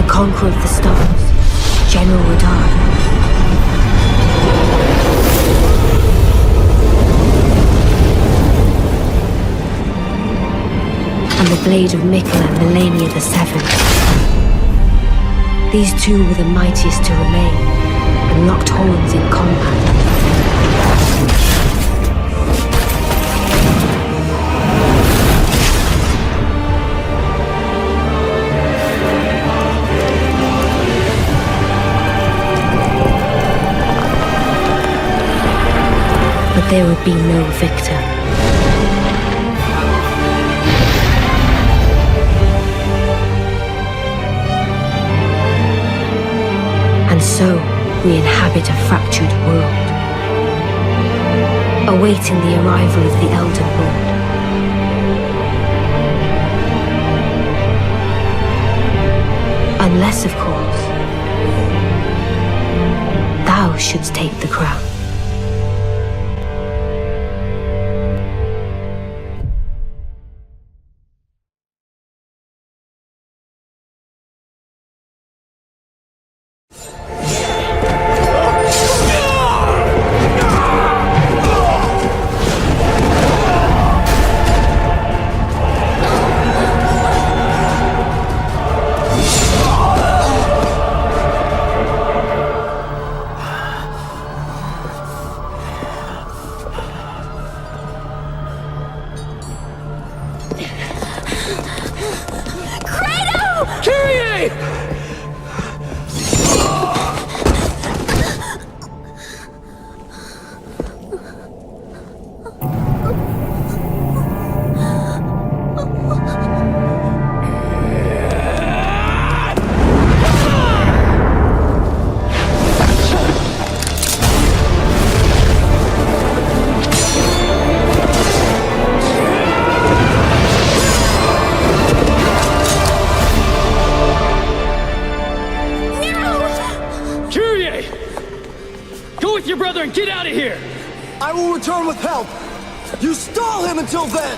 Conqueror of the stars, General Radar. And the blade of Mikkel and Melania the Seventh. These two were the mightiest to remain, and locked horns in combat. But there would be no victor. And so, we inhabit a fractured world, awaiting the arrival of the Elder Lord. Unless, of course, thou shouldst take the crown. and get out of here! I will return with help! You stall him until then!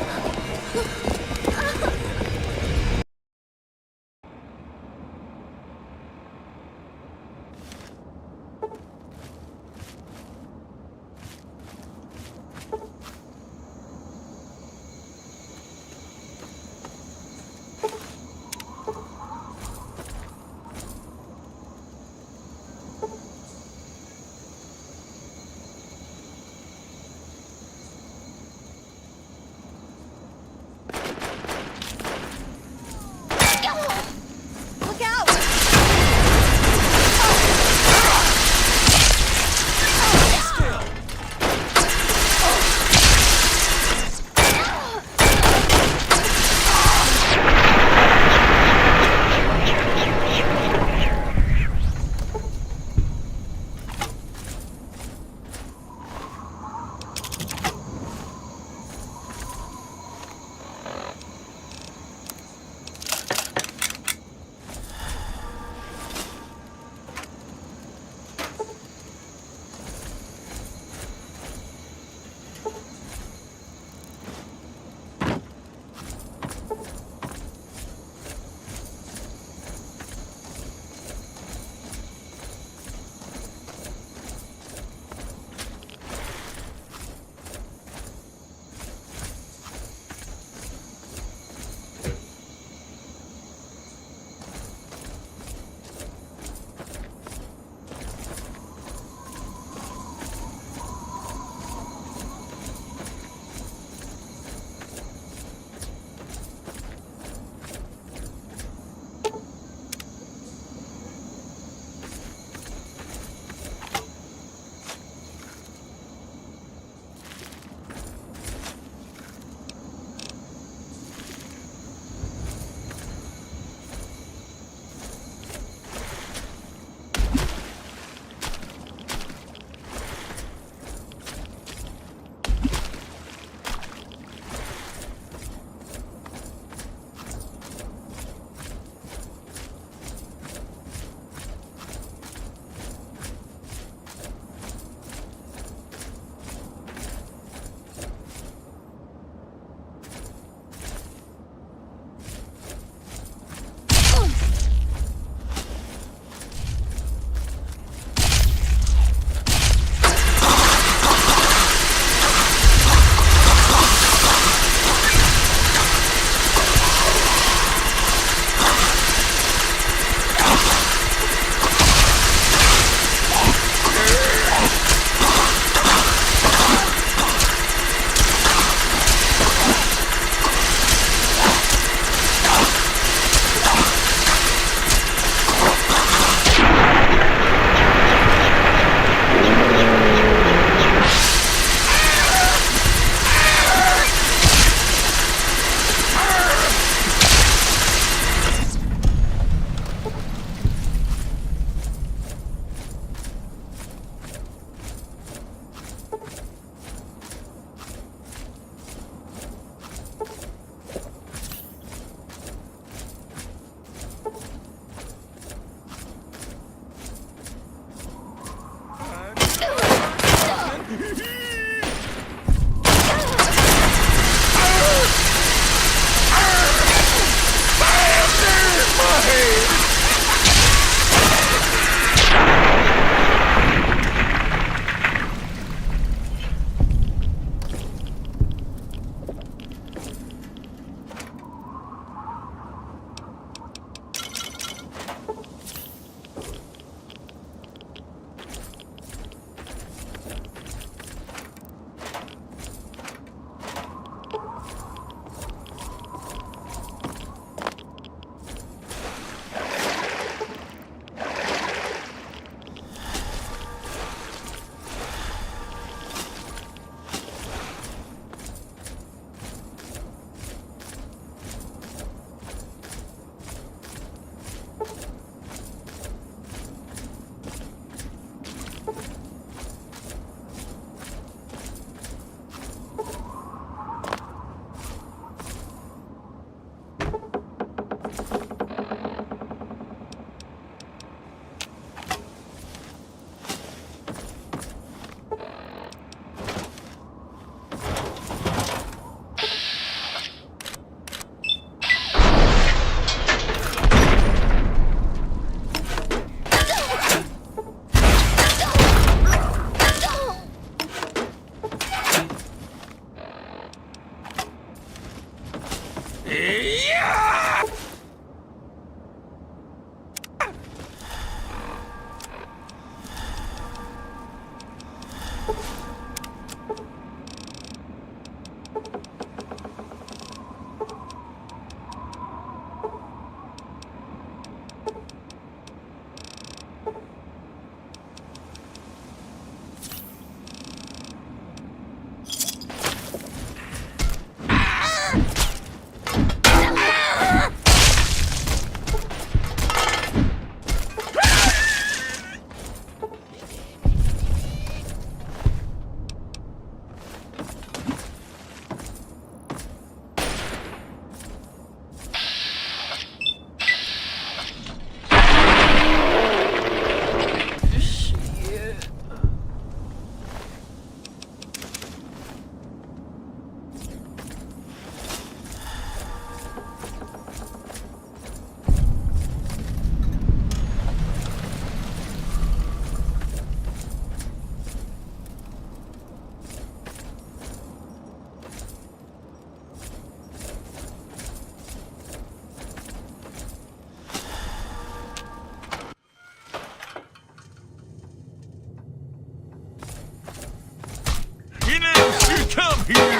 Come here!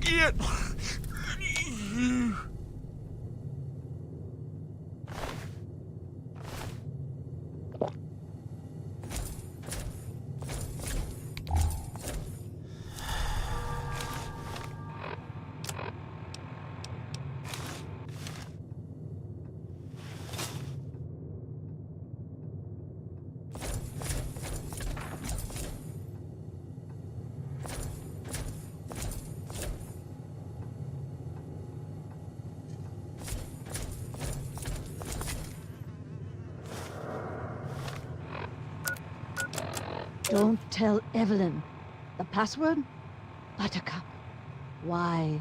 Get... Don't tell Evelyn. The password? Buttercup. Why?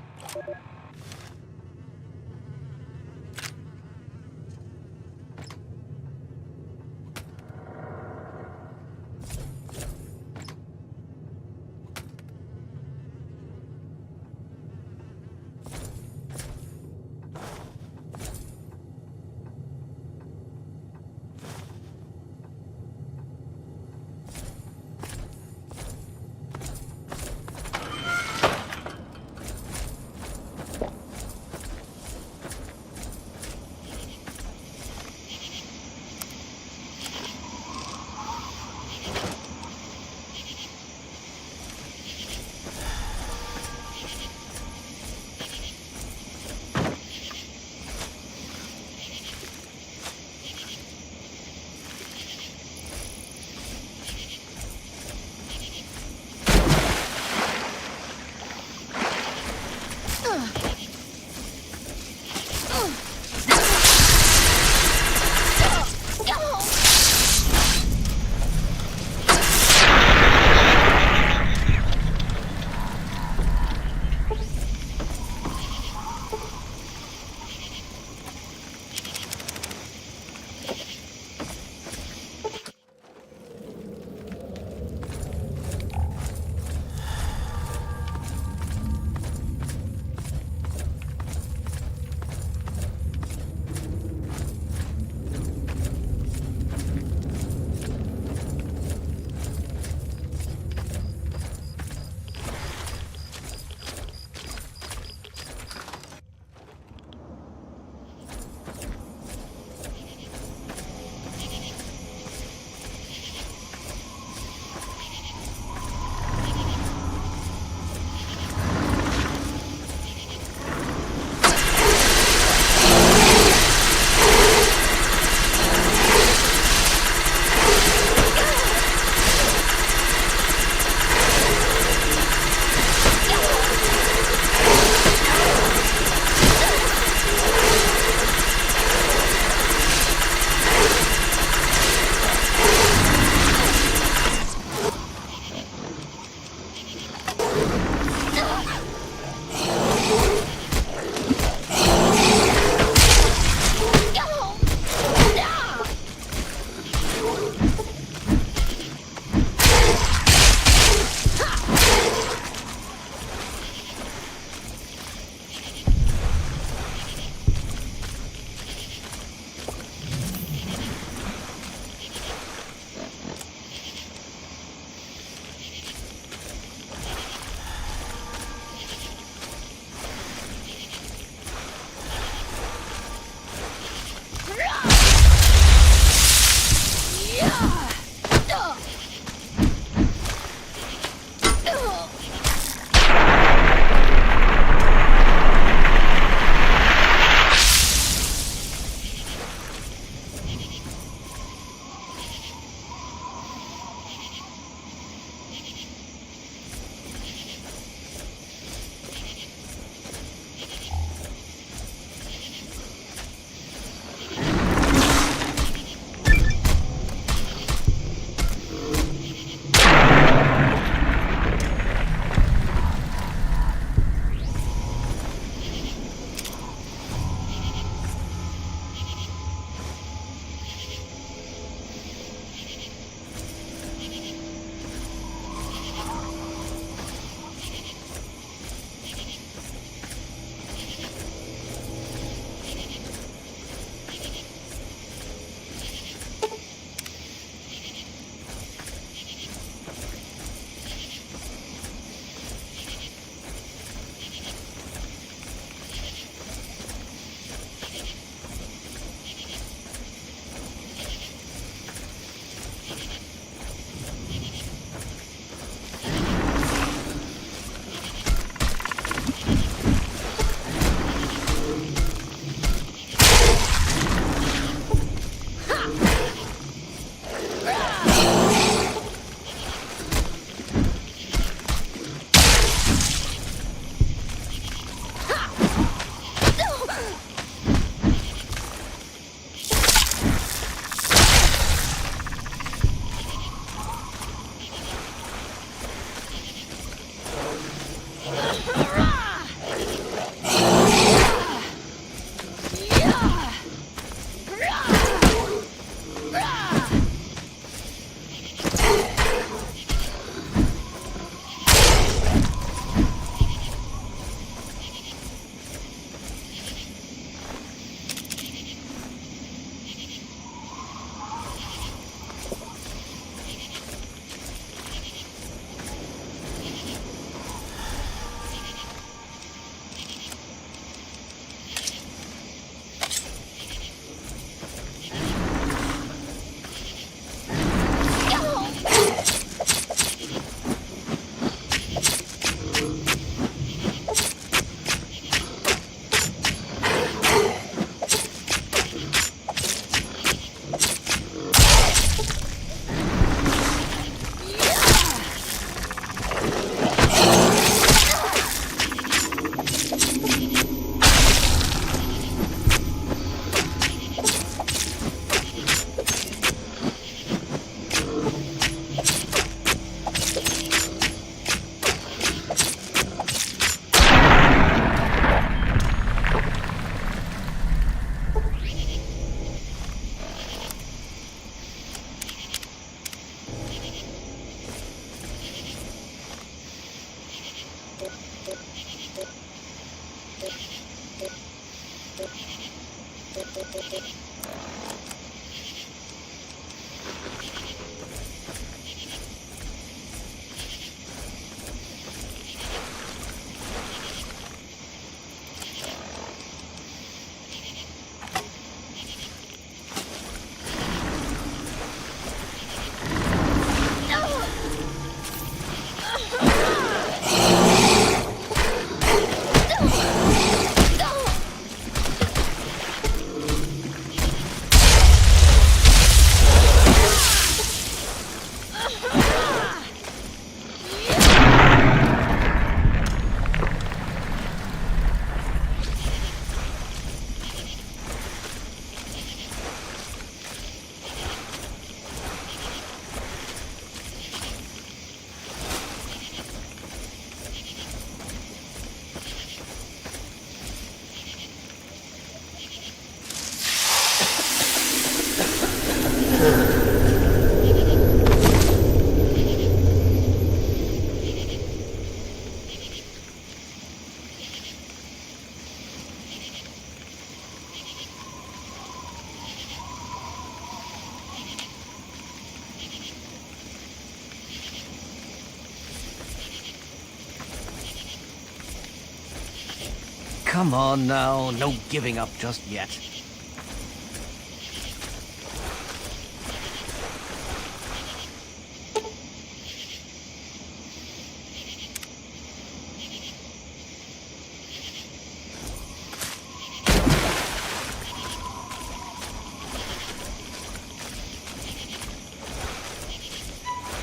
come on now. No giving up just yet.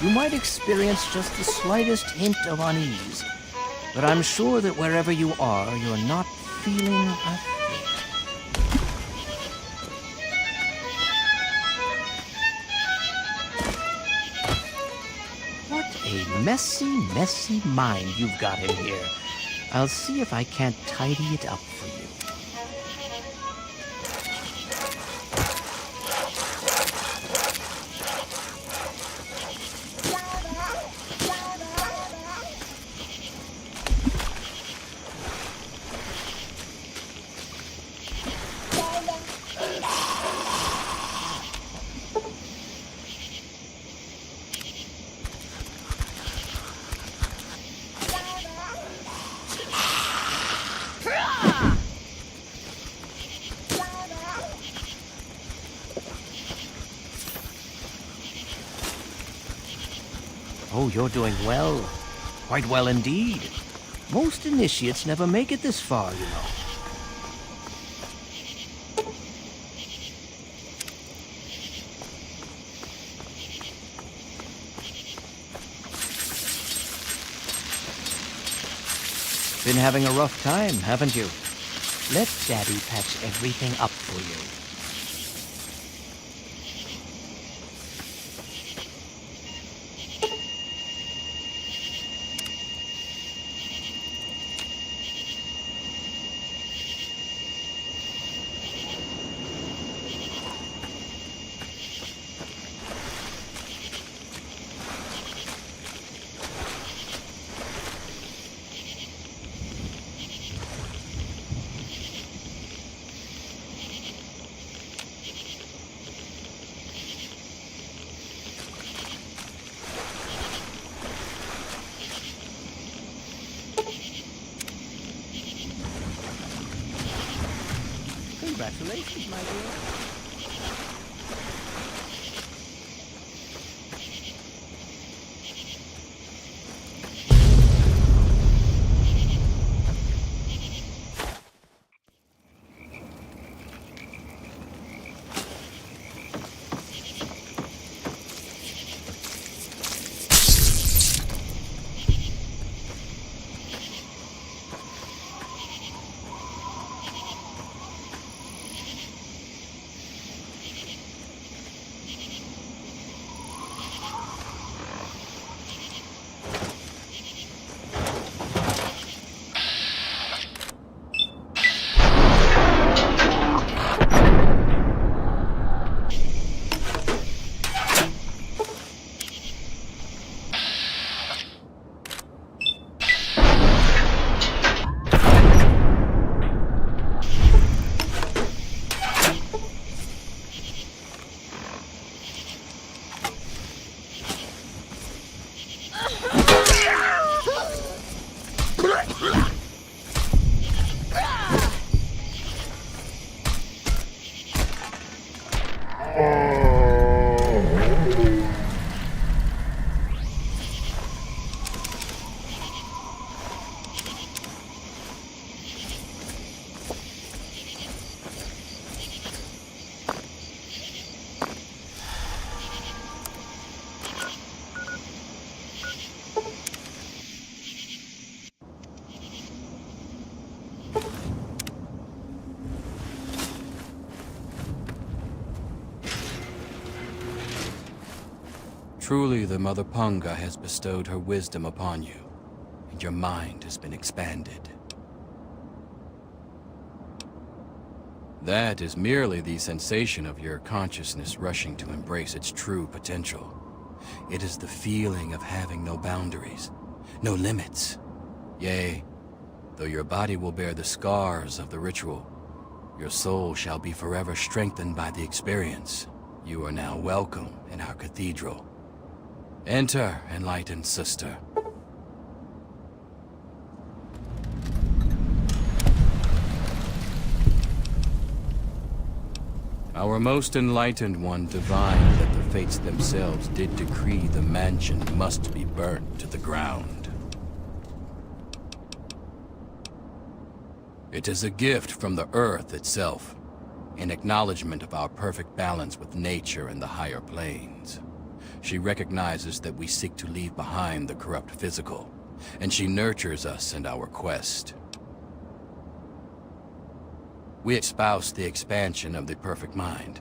You might experience just the slightest hint of unease, but I'm sure that wherever you are, you're not feeling a thing. What a messy, messy mind you've got in here. I'll see if I can't tidy it up for you. Oh, you're doing well. Quite well indeed. Most initiates never make it this far, you know. Been having a rough time, haven't you? Let Daddy patch everything up for you. Congratulations, my dear. Truly, the Mother Punga has bestowed her wisdom upon you, and your mind has been expanded. That is merely the sensation of your consciousness rushing to embrace its true potential. It is the feeling of having no boundaries, no limits. Yea, though your body will bear the scars of the ritual, your soul shall be forever strengthened by the experience. You are now welcome in our cathedral. Enter, enlightened sister. Our most enlightened one divined that the fates themselves did decree the mansion must be burnt to the ground. It is a gift from the earth itself, in acknowledgement of our perfect balance with nature and the higher planes. She recognizes that we seek to leave behind the corrupt physical, and she nurtures us in our quest. We espouse the expansion of the perfect mind,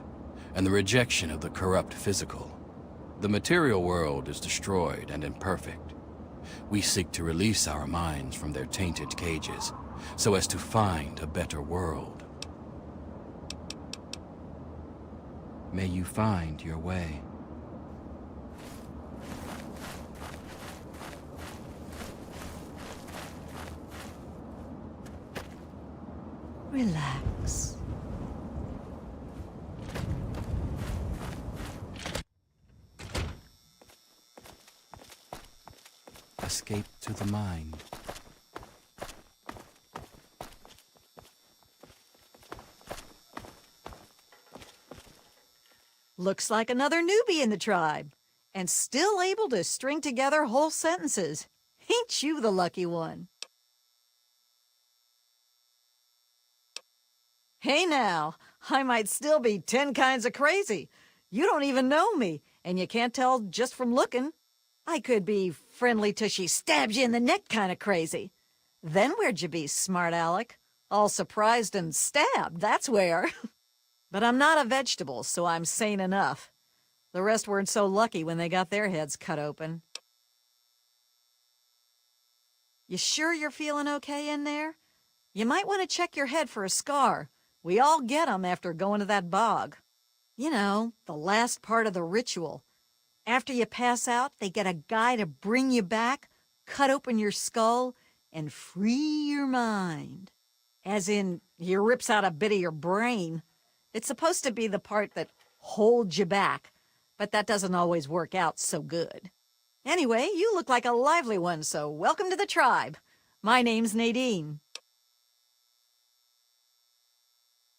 and the rejection of the corrupt physical. The material world is destroyed and imperfect. We seek to release our minds from their tainted cages, so as to find a better world. May you find your way. Relax. Escape to the mind. Looks like another newbie in the tribe, and still able to string together whole sentences. Ain't you the lucky one? Hey now, I might still be 10 kinds of crazy. You don't even know me, and you can't tell just from looking. I could be friendly till she stabs you in the neck kind of crazy. Then where'd you be, smart Alec? All surprised and stabbed, that's where. But I'm not a vegetable, so I'm sane enough. The rest weren't so lucky when they got their heads cut open. You sure you're feeling okay in there? You might want to check your head for a scar. We all get 'em after going to that bog. You know, the last part of the ritual. After you pass out, they get a guy to bring you back, cut open your skull, and free your mind. As in, he rips out a bit of your brain. It's supposed to be the part that holds you back, but that doesn't always work out so good. Anyway, you look like a lively one, so welcome to the tribe. My name's Nadine.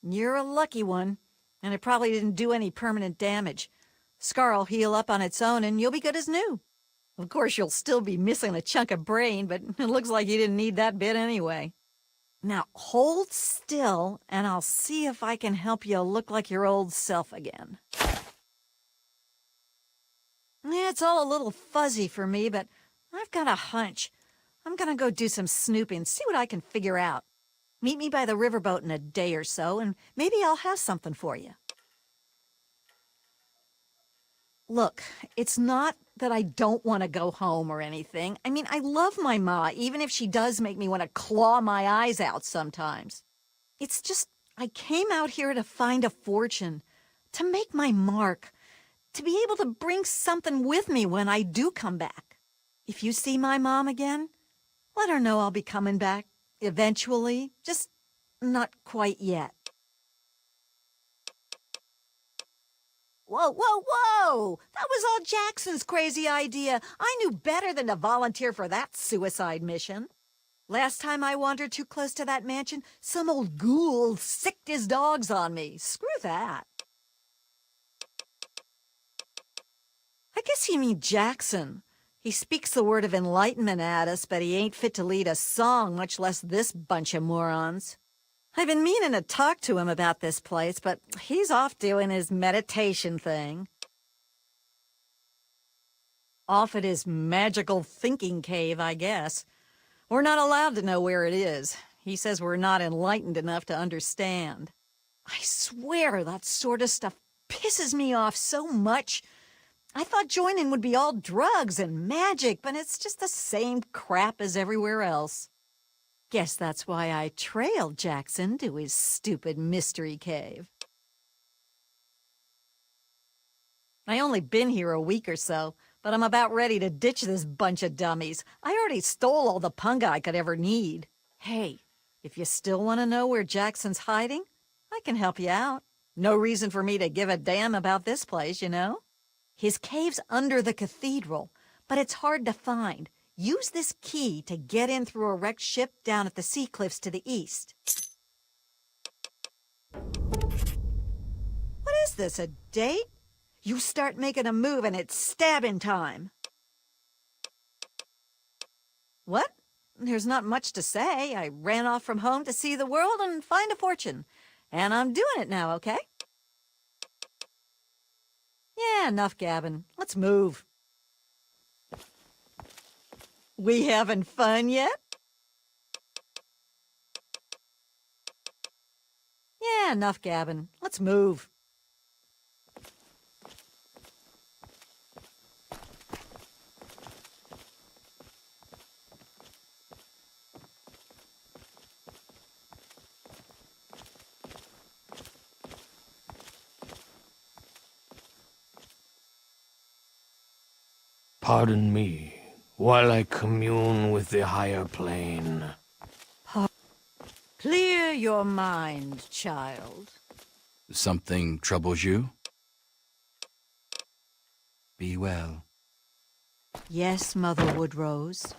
You're a lucky one, and it probably didn't do any permanent damage. Scar'll heal up on its own, and you'll be good as new. Of course, you'll still be missing a chunk of brain, but it looks like you didn't need that bit anyway. Now, hold still, and I'll see if I can help you look like your old self again. Yeah, it's all a little fuzzy for me, but I've got a hunch. I'm gonna go do some snooping, see what I can figure out. Meet me by the riverboat in a day or so, and maybe I'll have something for you. Look, it's not that I don't want to go home or anything. I mean, I love my ma, even if she does make me want to claw my eyes out sometimes. It's just, I came out here to find a fortune, to make my mark, to be able to bring something with me when I do come back. If you see my mom again, let her know I'll be coming back eventually, just not quite yet. Whoa, whoa, whoa! That was all Jackson's crazy idea. I knew better than to volunteer for that suicide mission. Last time I wandered too close to that mansion, some old ghoul sicked his dogs on me. Screw that. I guess you mean Jackson. He speaks the word of enlightenment at us, but he ain't fit to lead a song, much less this bunch of morons. I've been meaning to talk to him about this place, but he's off doing his meditation thing. Off at his magical thinking cave, I guess. We're not allowed to know where it is. He says we're not enlightened enough to understand. I swear that sort of stuff pisses me off so much. I thought joining would be all drugs and magic, but it's just the same crap as everywhere else. Guess that's why I trailed Jackson to his stupid mystery cave. I only been here a week or so, but I'm about ready to ditch this bunch of dummies. I already stole all the punga I could ever need. Hey, if you still want to know where Jackson's hiding, I can help you out. No reason for me to give a damn about this place, you know? His cave's under the cathedral, but it's hard to find. Use this key to get in through a wrecked ship down at the sea cliffs to the east. What this, a date? You start making a move and it's stabbing time. What? There's not much to say. I ran off from home to see the world and find a fortune. And I'm doing it now, okay? Yeah, enough gabbing. Let's move. We having fun yet? Yeah, enough gabbing. Let's move. Pardon me, while I commune with the higher plane. Clear your mind, child. Something troubles you? Be well. Yes, Mother Woodrose.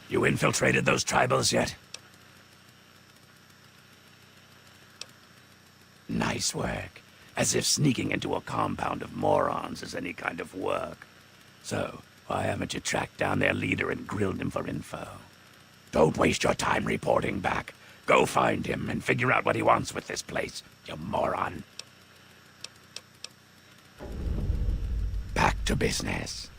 You infiltrated those tribals yet? Nice work. As if sneaking into a compound of morons is any kind of work. So, why haven't you tracked down their leader and grilled him for info? Don't waste your time reporting back. Go find him and figure out what he wants with this place, you moron. Back to business.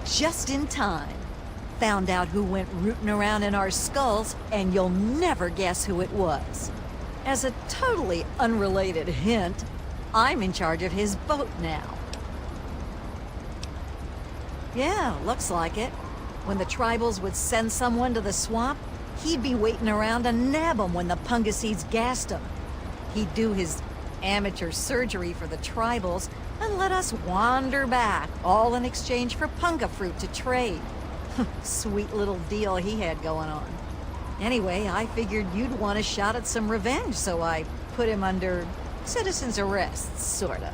Just in time. Found out who went rooting around in our skulls, and you'll never guess who it was. As a totally unrelated hint, I'm in charge of his boat now. Yeah, looks like it. When the tribals would send someone to the swamp, he'd be waiting around to nab them when the Pungaseeds gassed him. He'd do his amateur surgery for the tribals and let us wander back, all in exchange for punga fruit to trade. Sweet little deal he had going on. Anyway, I figured you'd want a shot at some revenge, so I put him under citizen's arrest, sorta.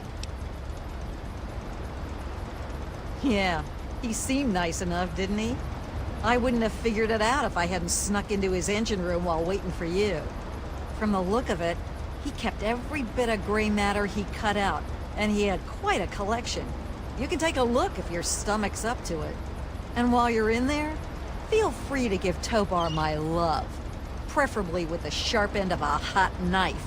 Yeah, he seemed nice enough, didn't he? I wouldn't have figured it out if I hadn't snuck into his engine room while waiting for you. From the look of it, he kept every bit of gray matter he cut out, and he had quite a collection. You can take a look if your stomach's up to it. And while you're in there, feel free to give Tobar my love, preferably with the sharp end of a hot knife.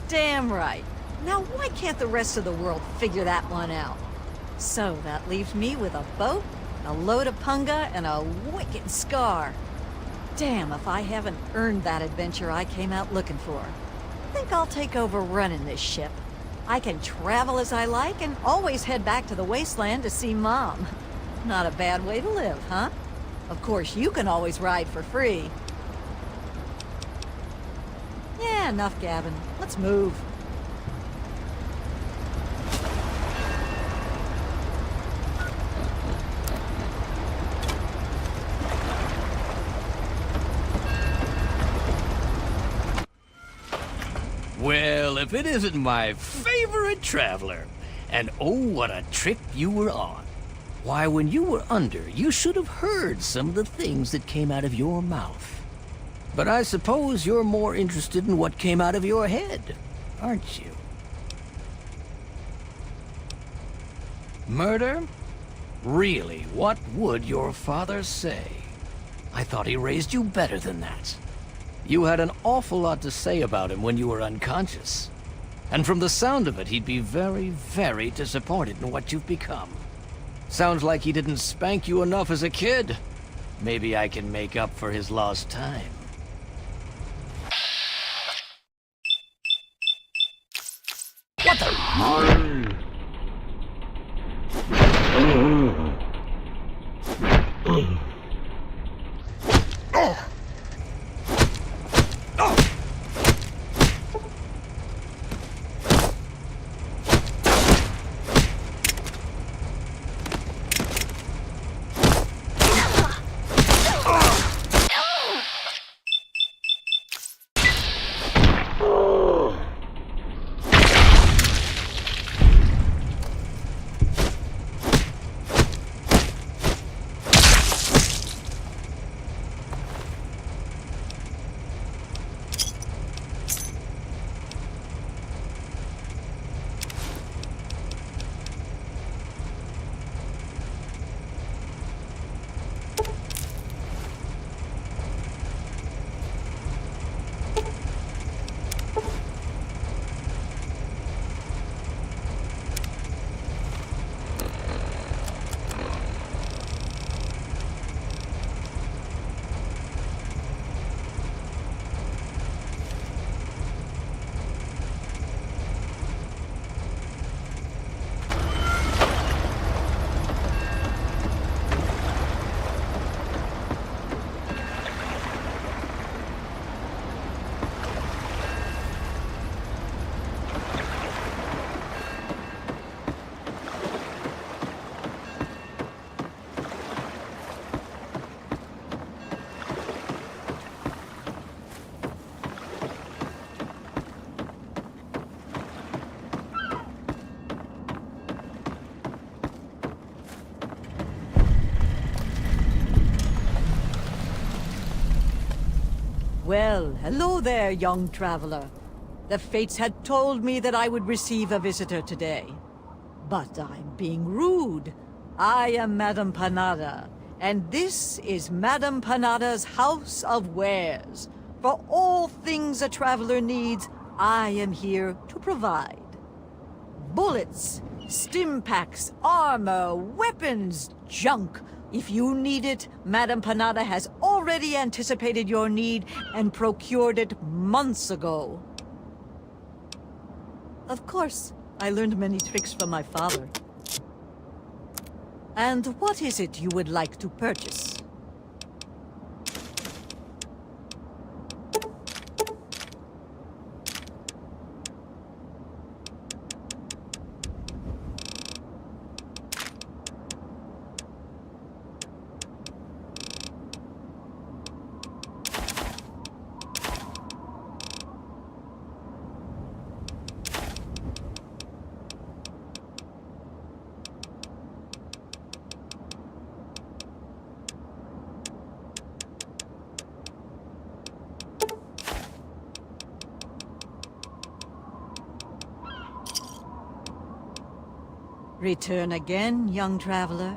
Damn right. Now why can't the rest of the world figure that one out? So that leaves me with a boat, a load of punga, and a wicked scar. Damn if I haven't earned that adventure I came out looking for. Think I'll take over running this ship. I can travel as I like and always head back to the wasteland to see Mom. Not a bad way to live, huh? Of course, you can always ride for free. Yeah, enough gabbing. Let's move. Well, if it isn't my favorite traveler. And oh, what a trip you were on. Why, when you were under, you should have heard some of the things that came out of your mouth. But I suppose you're more interested in what came out of your head, aren't you? Murder? Really, what would your father say? I thought he raised you better than that. You had an awful lot to say about him when you were unconscious. And from the sound of it, he'd be very, very disappointed in what you've become. Sounds like he didn't spank you enough as a kid. Maybe I can make up for his lost time. What the? Well, hello there, young traveler. The fates had told me that I would receive a visitor today. But I'm being rude. I am Madame Panada, and this is Madame Panada's House of Wares. For all things a traveler needs, I am here to provide. Bullets, stim packs, armor, weapons, junk. If you need it, Madame Panada has already anticipated your need and procured it months ago. Of course, I learned many tricks from my father. And what is it you would like to purchase? Return again, young traveler.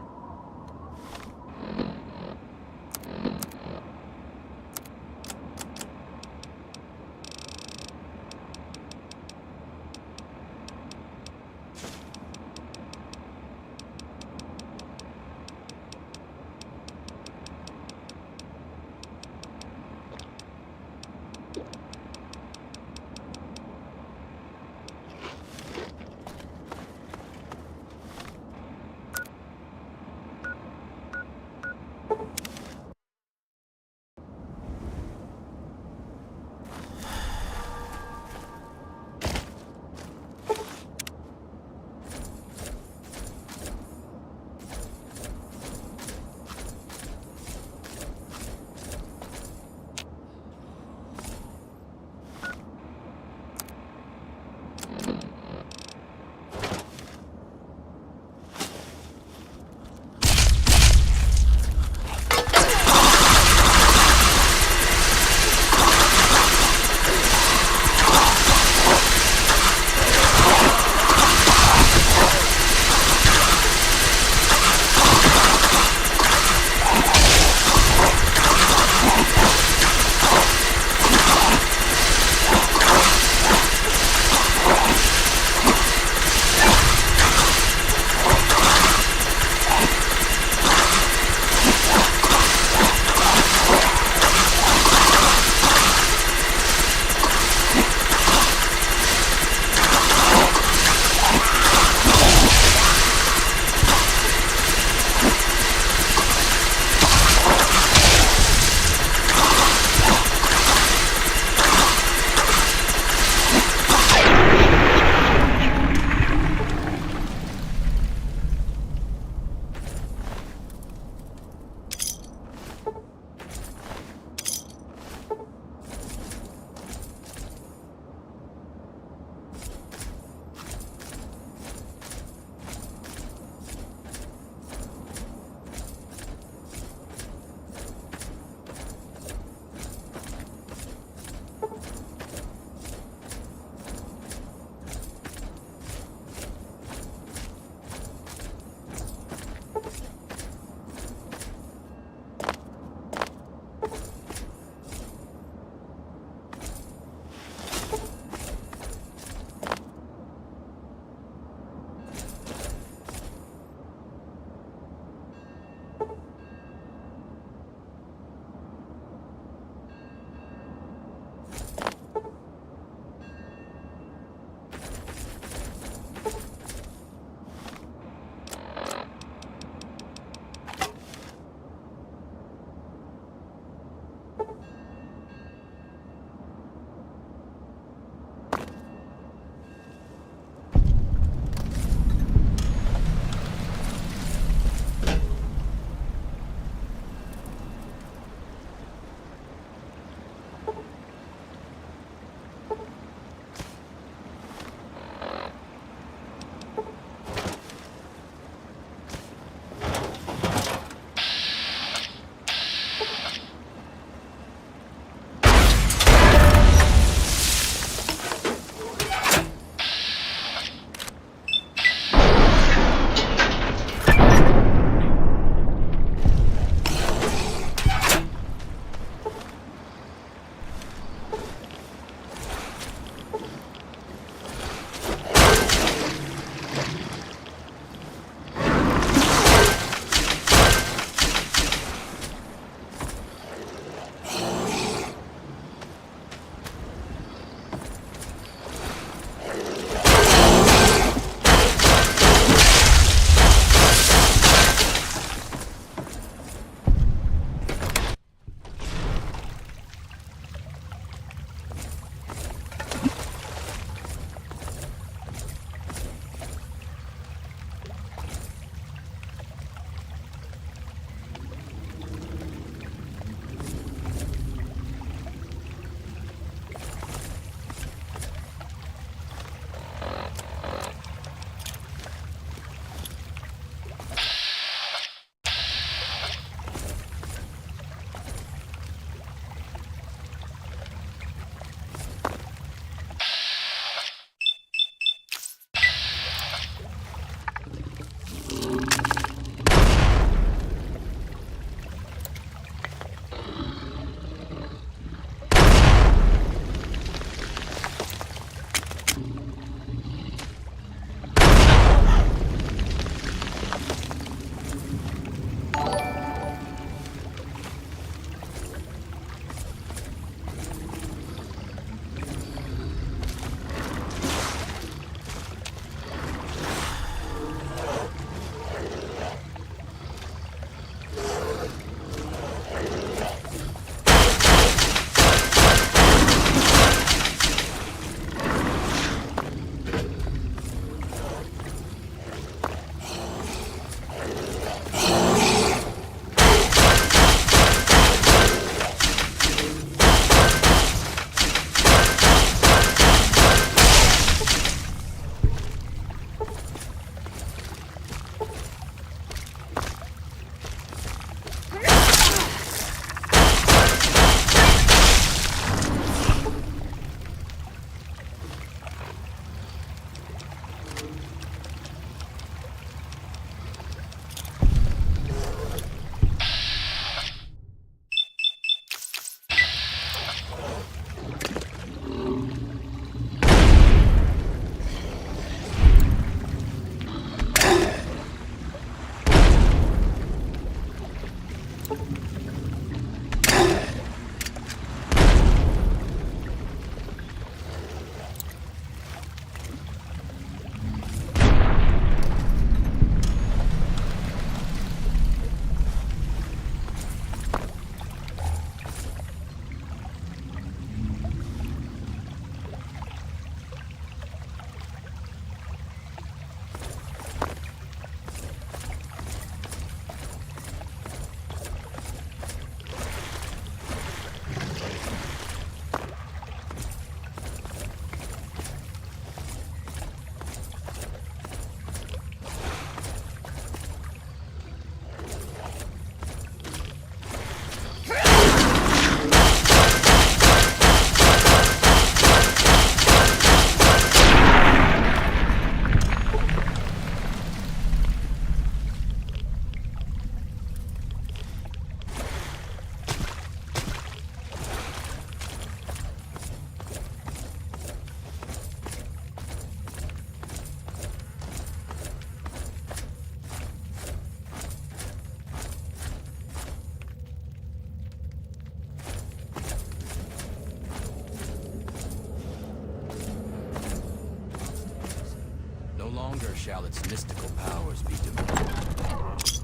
longer shall its mystical powers be diminished.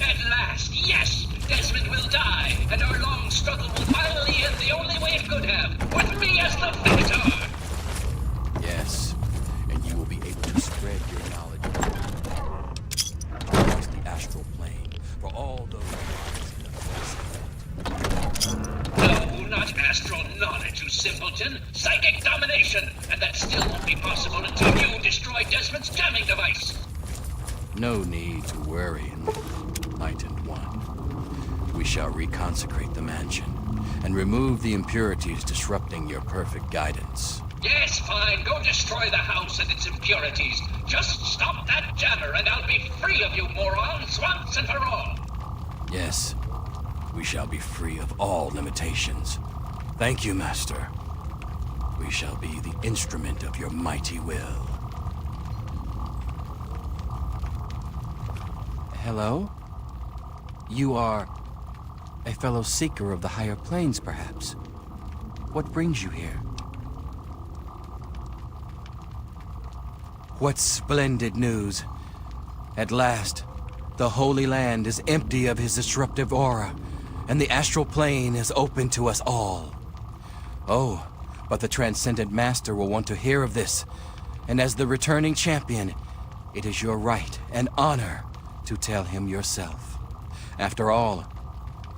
At last, yes! Desmond will die, and our long struggle will finally end the only way it could have, with me as the victor! Yes, and you will be able to spread your knowledge across the astral plane for all those No, not astral knowledge, you simpleton! Psychic domination! And that still won't be possible until you destroy Desmond's jamming device! No need to worry, Enlightened One. We shall reconsecrate the mansion and remove the impurities disrupting your perfect guidance. Yes, fine. Go destroy the house and its impurities. Just stop that jammer and I'll be free of you morons once and for all. Yes, we shall be free of all limitations. Thank you, Master. We shall be the instrument of your mighty will. Hello? You are a fellow seeker of the higher planes, perhaps? What brings you here? What splendid news! At last, the Holy Land is empty of his disruptive aura, and the astral plane is open to us all. Oh, but the Transcendent Master will want to hear of this, and as the returning champion, it is your right and honor to tell him yourself. After all,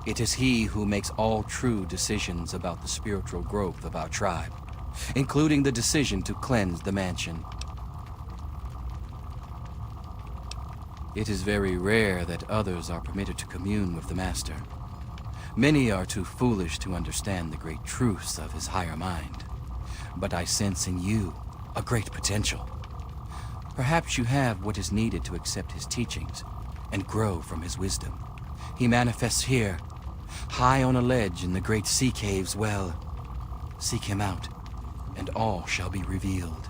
it is he who makes all true decisions about the spiritual growth of our tribe, including the decision to cleanse the mansion. It is very rare that others are permitted to commune with the Master. Many are too foolish to understand the great truths of his higher mind. But I sense in you a great potential. Perhaps you have what is needed to accept his teachings and grow from his wisdom. He manifests here, high on a ledge in the great sea caves. Well, seek him out, and all shall be revealed.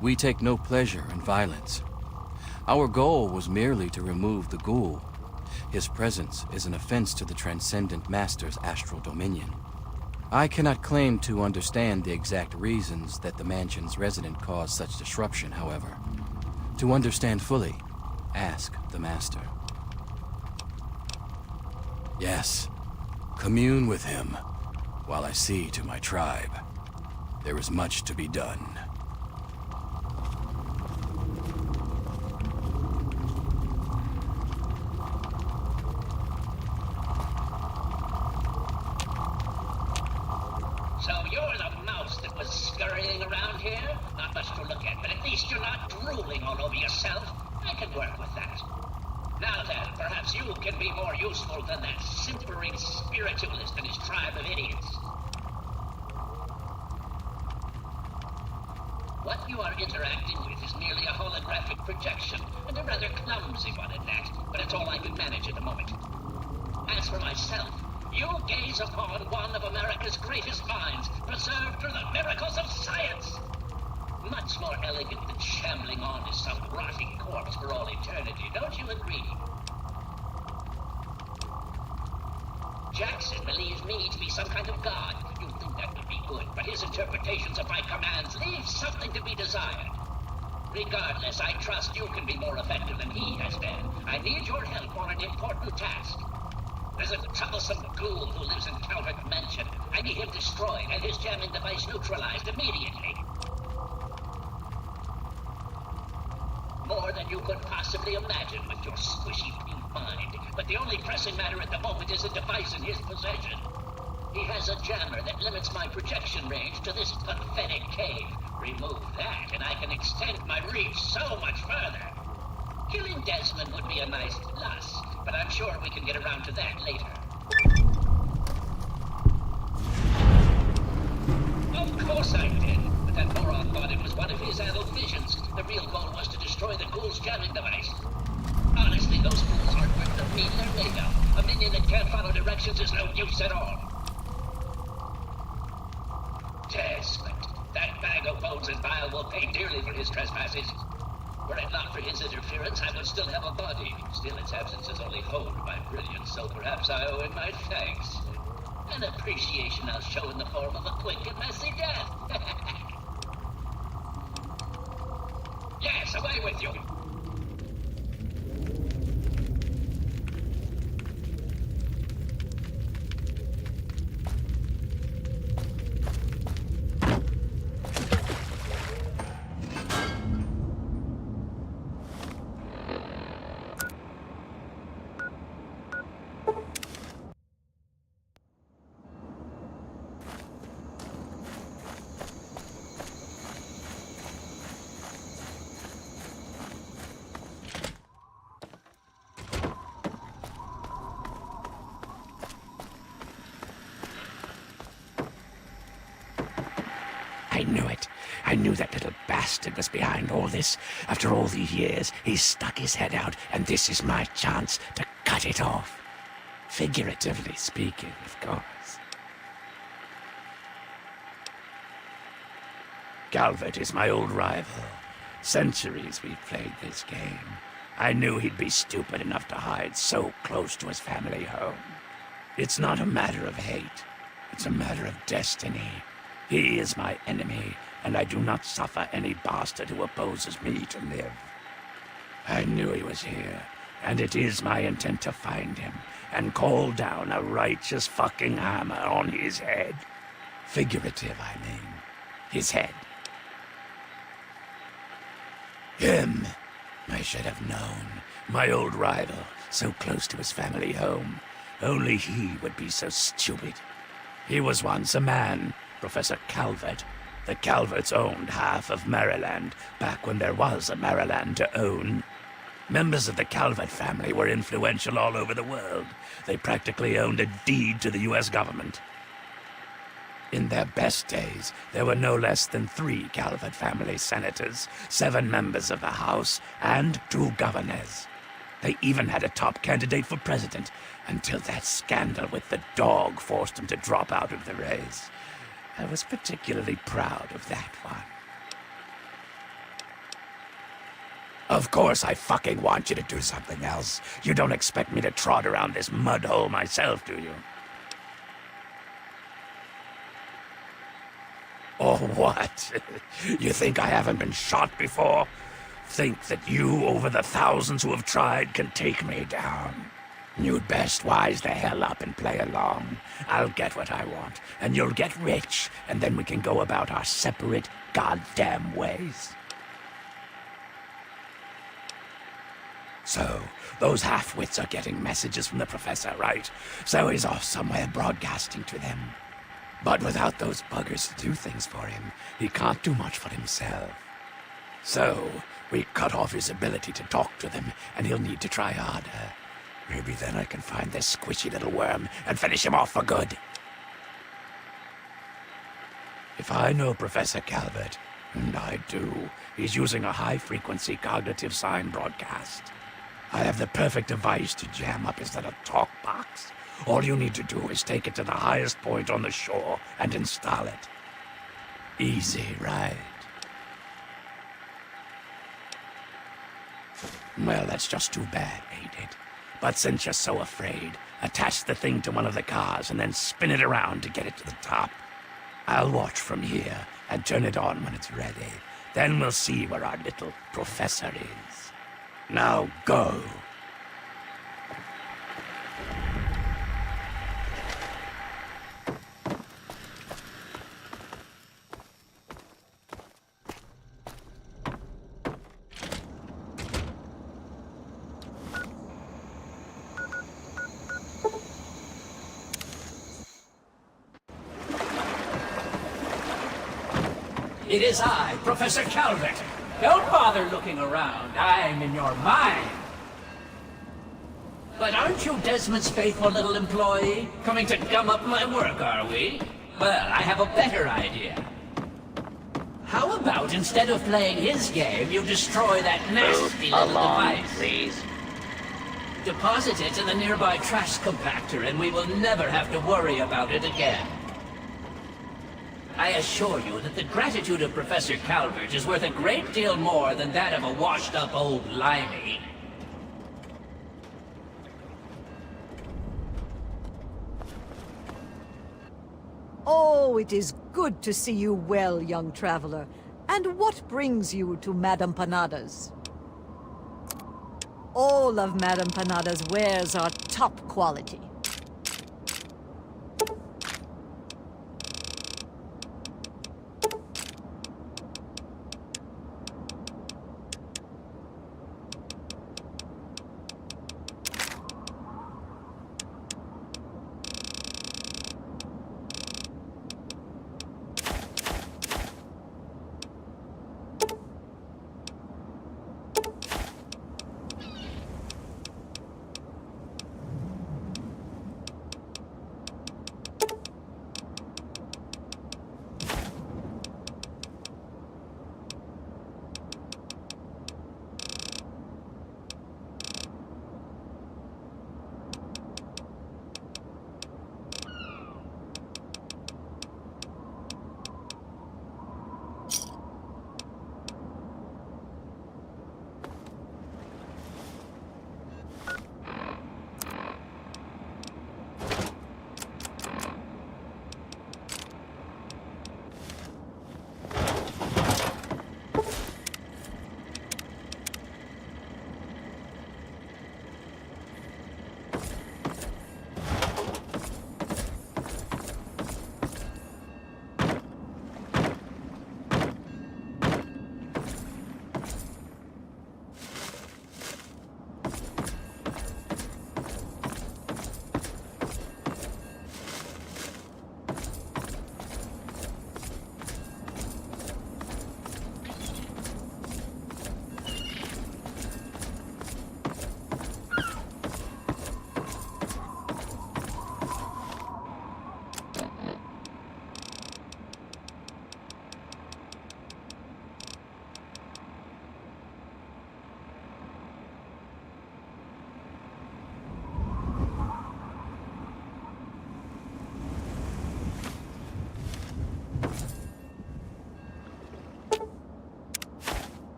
We take no pleasure in violence. Our goal was merely to remove the ghoul. His presence is an offense to the Transcendent Master's astral dominion. I cannot claim to understand the exact reasons that the mansion's resident caused such disruption, however. To understand fully, ask the Master. Yes, commune with him, while I see to my tribe. There is much to be done. So you're the mouse that was scurrying around here? Not much to look at, but at least you're not drooling all over yourself. I can work with that. Now then, perhaps you can be more useful than that simpering spiritualist and his tribe of idiots. What you are interacting with is merely a holographic projection, and a rather clumsy one at that, but it's all I can manage at the moment. As for myself, you gaze upon one of America's greatest minds, preserved through the miracles of science. Much more elegant than shambling on as some rotting corpse for all eternity, don't you agree? Jackson believes me to be some kind of god. You'd think that would be good, but his interpretations of my commands leave something to be desired. Regardless, I trust you can be more effective than he has been. I need your help on an important task. There's a troublesome ghoul who lives in Calvert Mansion. I need him destroyed and his jamming device neutralized immediately. More than you could possibly imagine with your squishy pink mind. But the only pressing matter at the moment is a device in his possession. He has a jammer that limits my projection range to this pathetic cave. Remove that and I can extend my reach so much further. Killing Desmond would be a nice plus, but I'm sure we can get around to that later. Of course I did, but that moron thought it was one of his adult visions. The real goal was to destroy the ghoul's jamming device. Honestly, those fools aren't worth the meat they're made of. A minion that can't follow directions is no use at all. Desmond, that bag of bones and bile will pay dearly for his trespasses. Were it not for his interference, I would still have a body. Still, its absence has only honed my brilliance, so perhaps I owe him my thanks. An appreciation I'll show in the form of a quick and messy death. Yes, away with you! I knew it. I knew that little bastard was behind all this. After all these years, he's stuck his head out, and this is my chance to cut it off. Figuratively speaking, of course. Calvert is my old rival. Centuries we've played this game. I knew he'd be stupid enough to hide so close to his family home. It's not a matter of hate. It's a matter of destiny. He is my enemy, and I do not suffer any bastard who opposes me to live. I knew he was here, and it is my intent to find him and call down a righteous fucking hammer on his head. Figurative, I mean. His head. Him. I should have known. My old rival, so close to his family home. Only he would be so stupid. He was once a man, Professor Calvert. The Calverts owned half of Maryland, back when there was a Maryland to own. Members of the Calvert family were influential all over the world. They practically owned a deed to the U.S. government. In their best days, there were no less than 3 Calvert family senators, 7 members of the House, and 2 governors. They even had a top candidate for president, until that scandal with the dog forced him to drop out of the race. I was particularly proud of that one. Of course I fucking want you to do something else. You don't expect me to trot around this mud hole myself, do you? Or what? You think I haven't been shot before? Think that you, over the thousands who have tried, can take me down? You'd best wise the hell up and play along. I'll get what I want, and you'll get rich, and then we can go about our separate goddamn ways. So, those half-wits are getting messages from the professor, right? So he's off somewhere broadcasting to them. But without those buggers to do things for him, he can't do much for himself. So, we cut off his ability to talk to them, and he'll need to try harder. Maybe then I can find this squishy little worm and finish him off for good. If I know Professor Calvert, and I do, he's using a high-frequency cognitive sign broadcast. I have the perfect device to jam up his little talk box. All you need to do is take it to the highest point on the shore and install it. Easy, right? Well, that's just too bad, ain't it? But since you're so afraid, attach the thing to one of the cars and then spin it around to get it to the top. I'll watch from here and turn it on when it's ready. Then we'll see where our little professor is. Now go. It is I, Professor Calvert. Don't bother looking around. I'm in your mind. But aren't you Desmond's faithful little employee? Coming to gum up my work, are we? Well, I have a better idea. How about instead of playing his game, you destroy that nasty little device? Please. Deposit it in the nearby trash compactor, and we will never have to worry about it again. I assure you that the gratitude of Professor Calvert is worth a great deal more than that of a washed-up old limey. Oh, it is good to see you well, young traveler. And what brings you to Madame Panada's? All of Madame Panada's wares are top quality.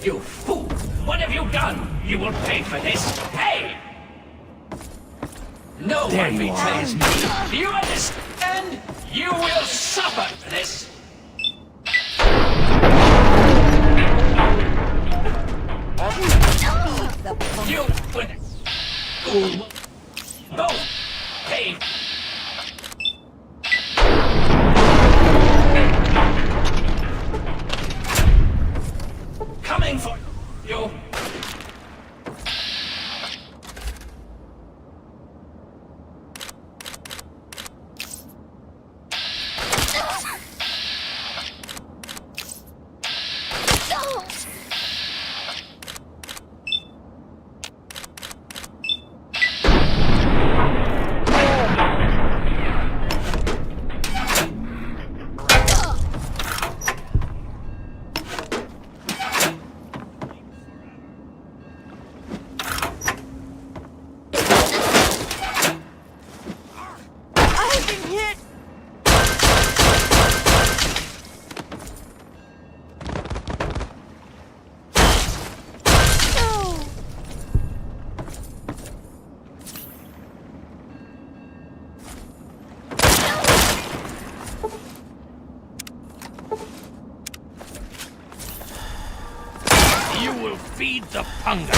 You fool! What have you done? You will pay for this. Hey! No There one you betrays are. me. Do you understand? You will suffer for this. You will both pay. Coming for you. You will feed the hunger.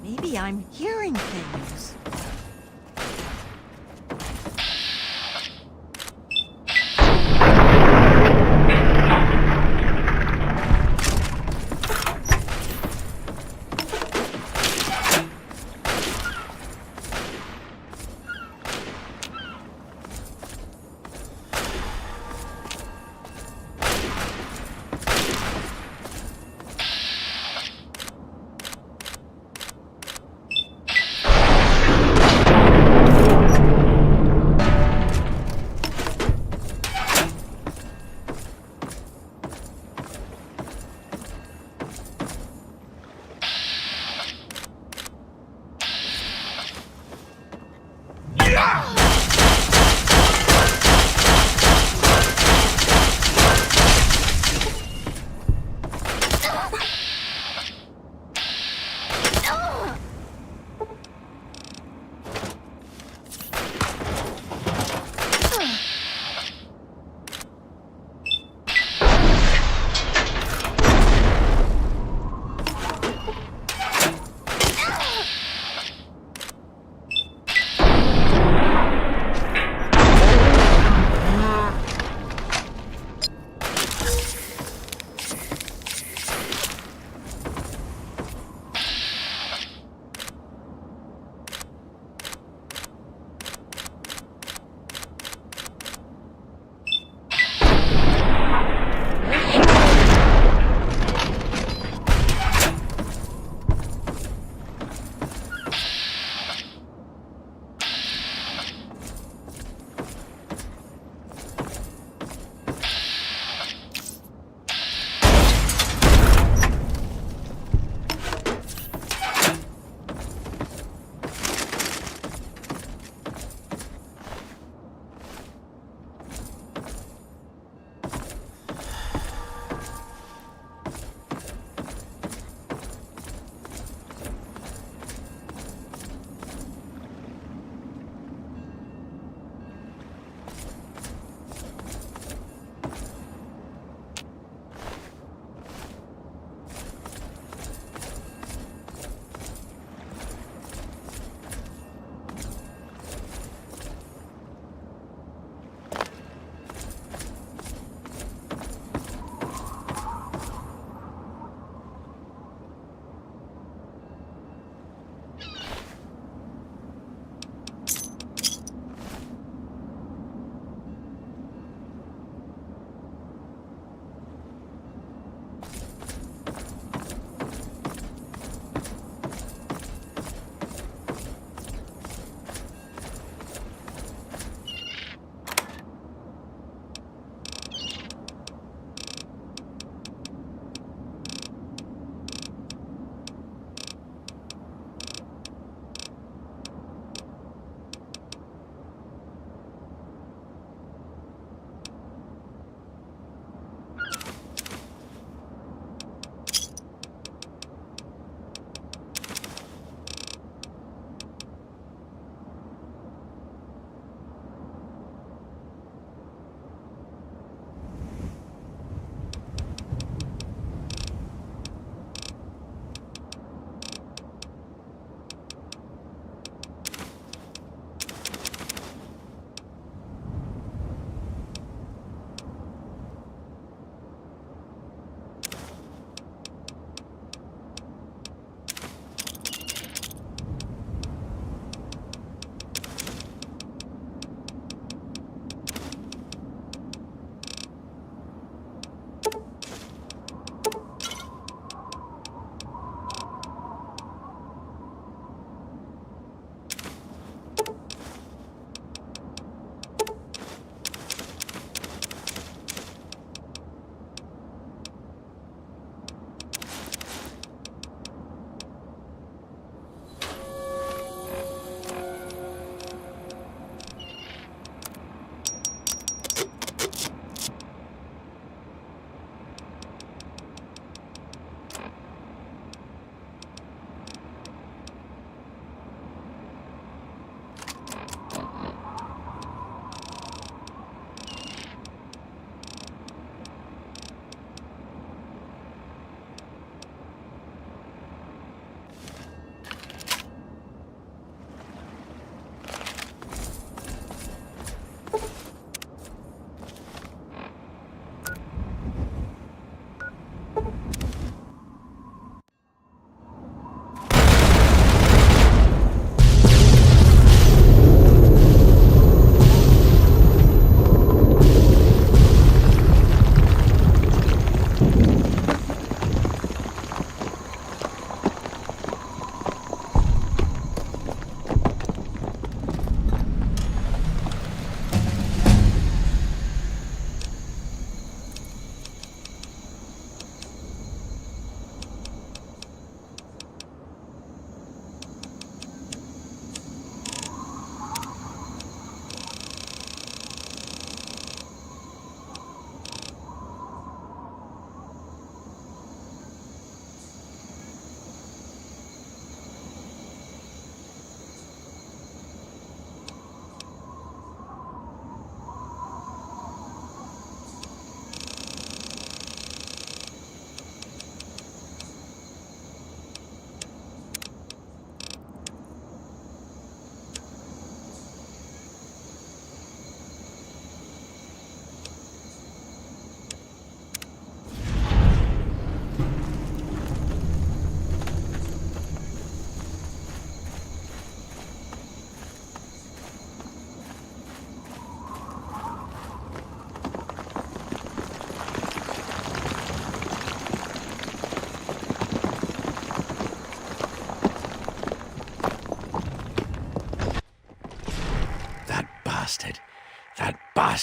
Maybe I'm hearing things.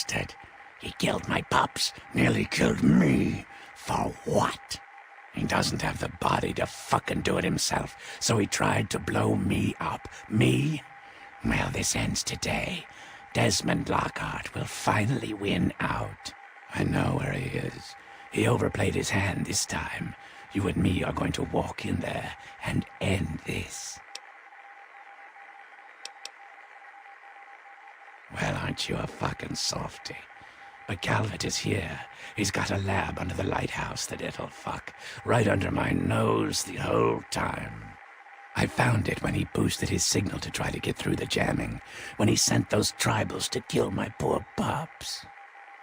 bastard. He killed my pups, nearly killed me. For what? He doesn't have the body to fucking do it himself, so he tried to blow me up. Me? Well, this ends today. Desmond Lockhart will finally win out. I know where he is. He overplayed his hand this time. You and me are going to walk in there and end this. Well, aren't you a fucking softy? But Calvert is here. He's got a lab under the lighthouse, the little fuck. Right under my nose the whole time. I found it when he boosted his signal to try to get through the jamming. When he sent those tribals to kill my poor pups.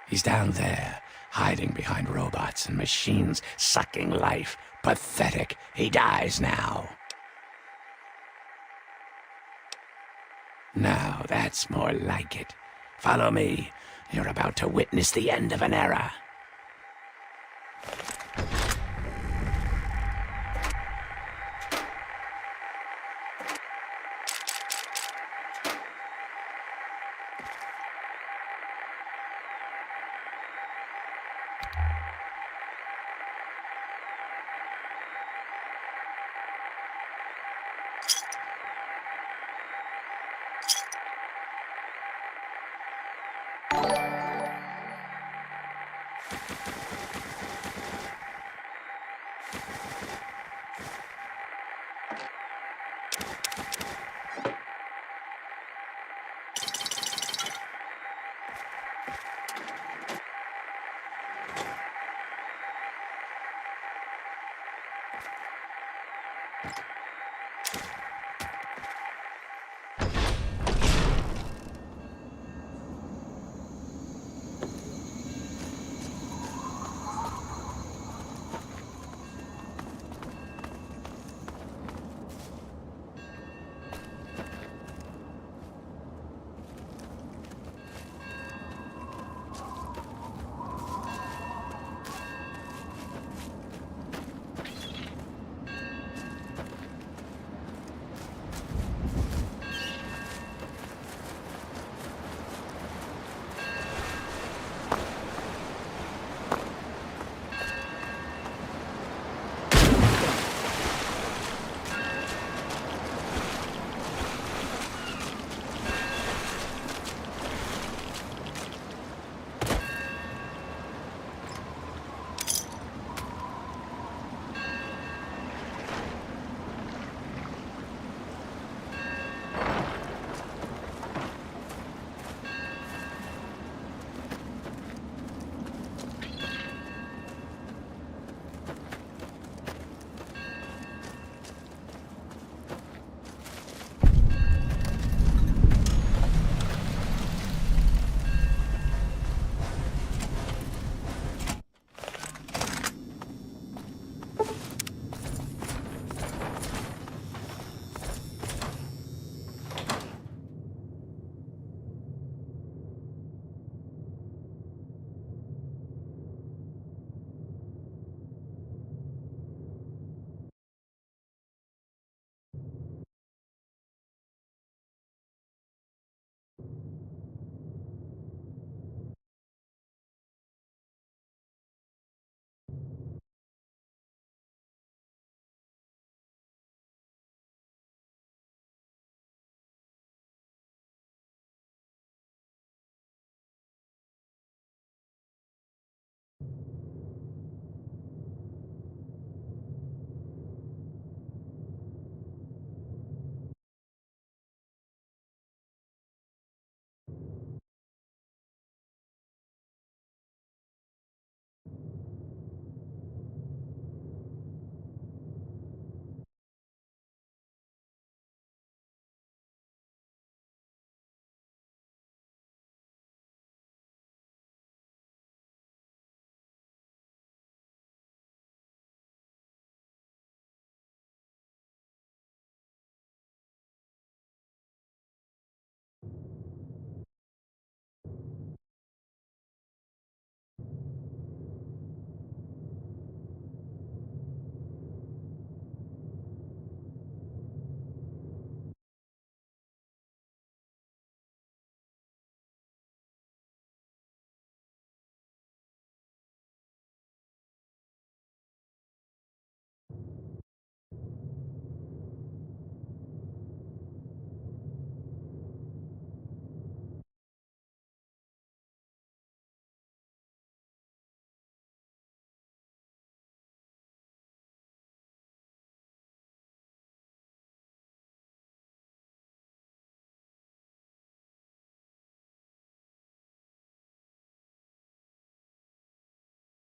He's down there, hiding behind robots and machines, sucking life. Pathetic. He dies now. Now, that's more like it. Follow me. You're about to witness the end of an era.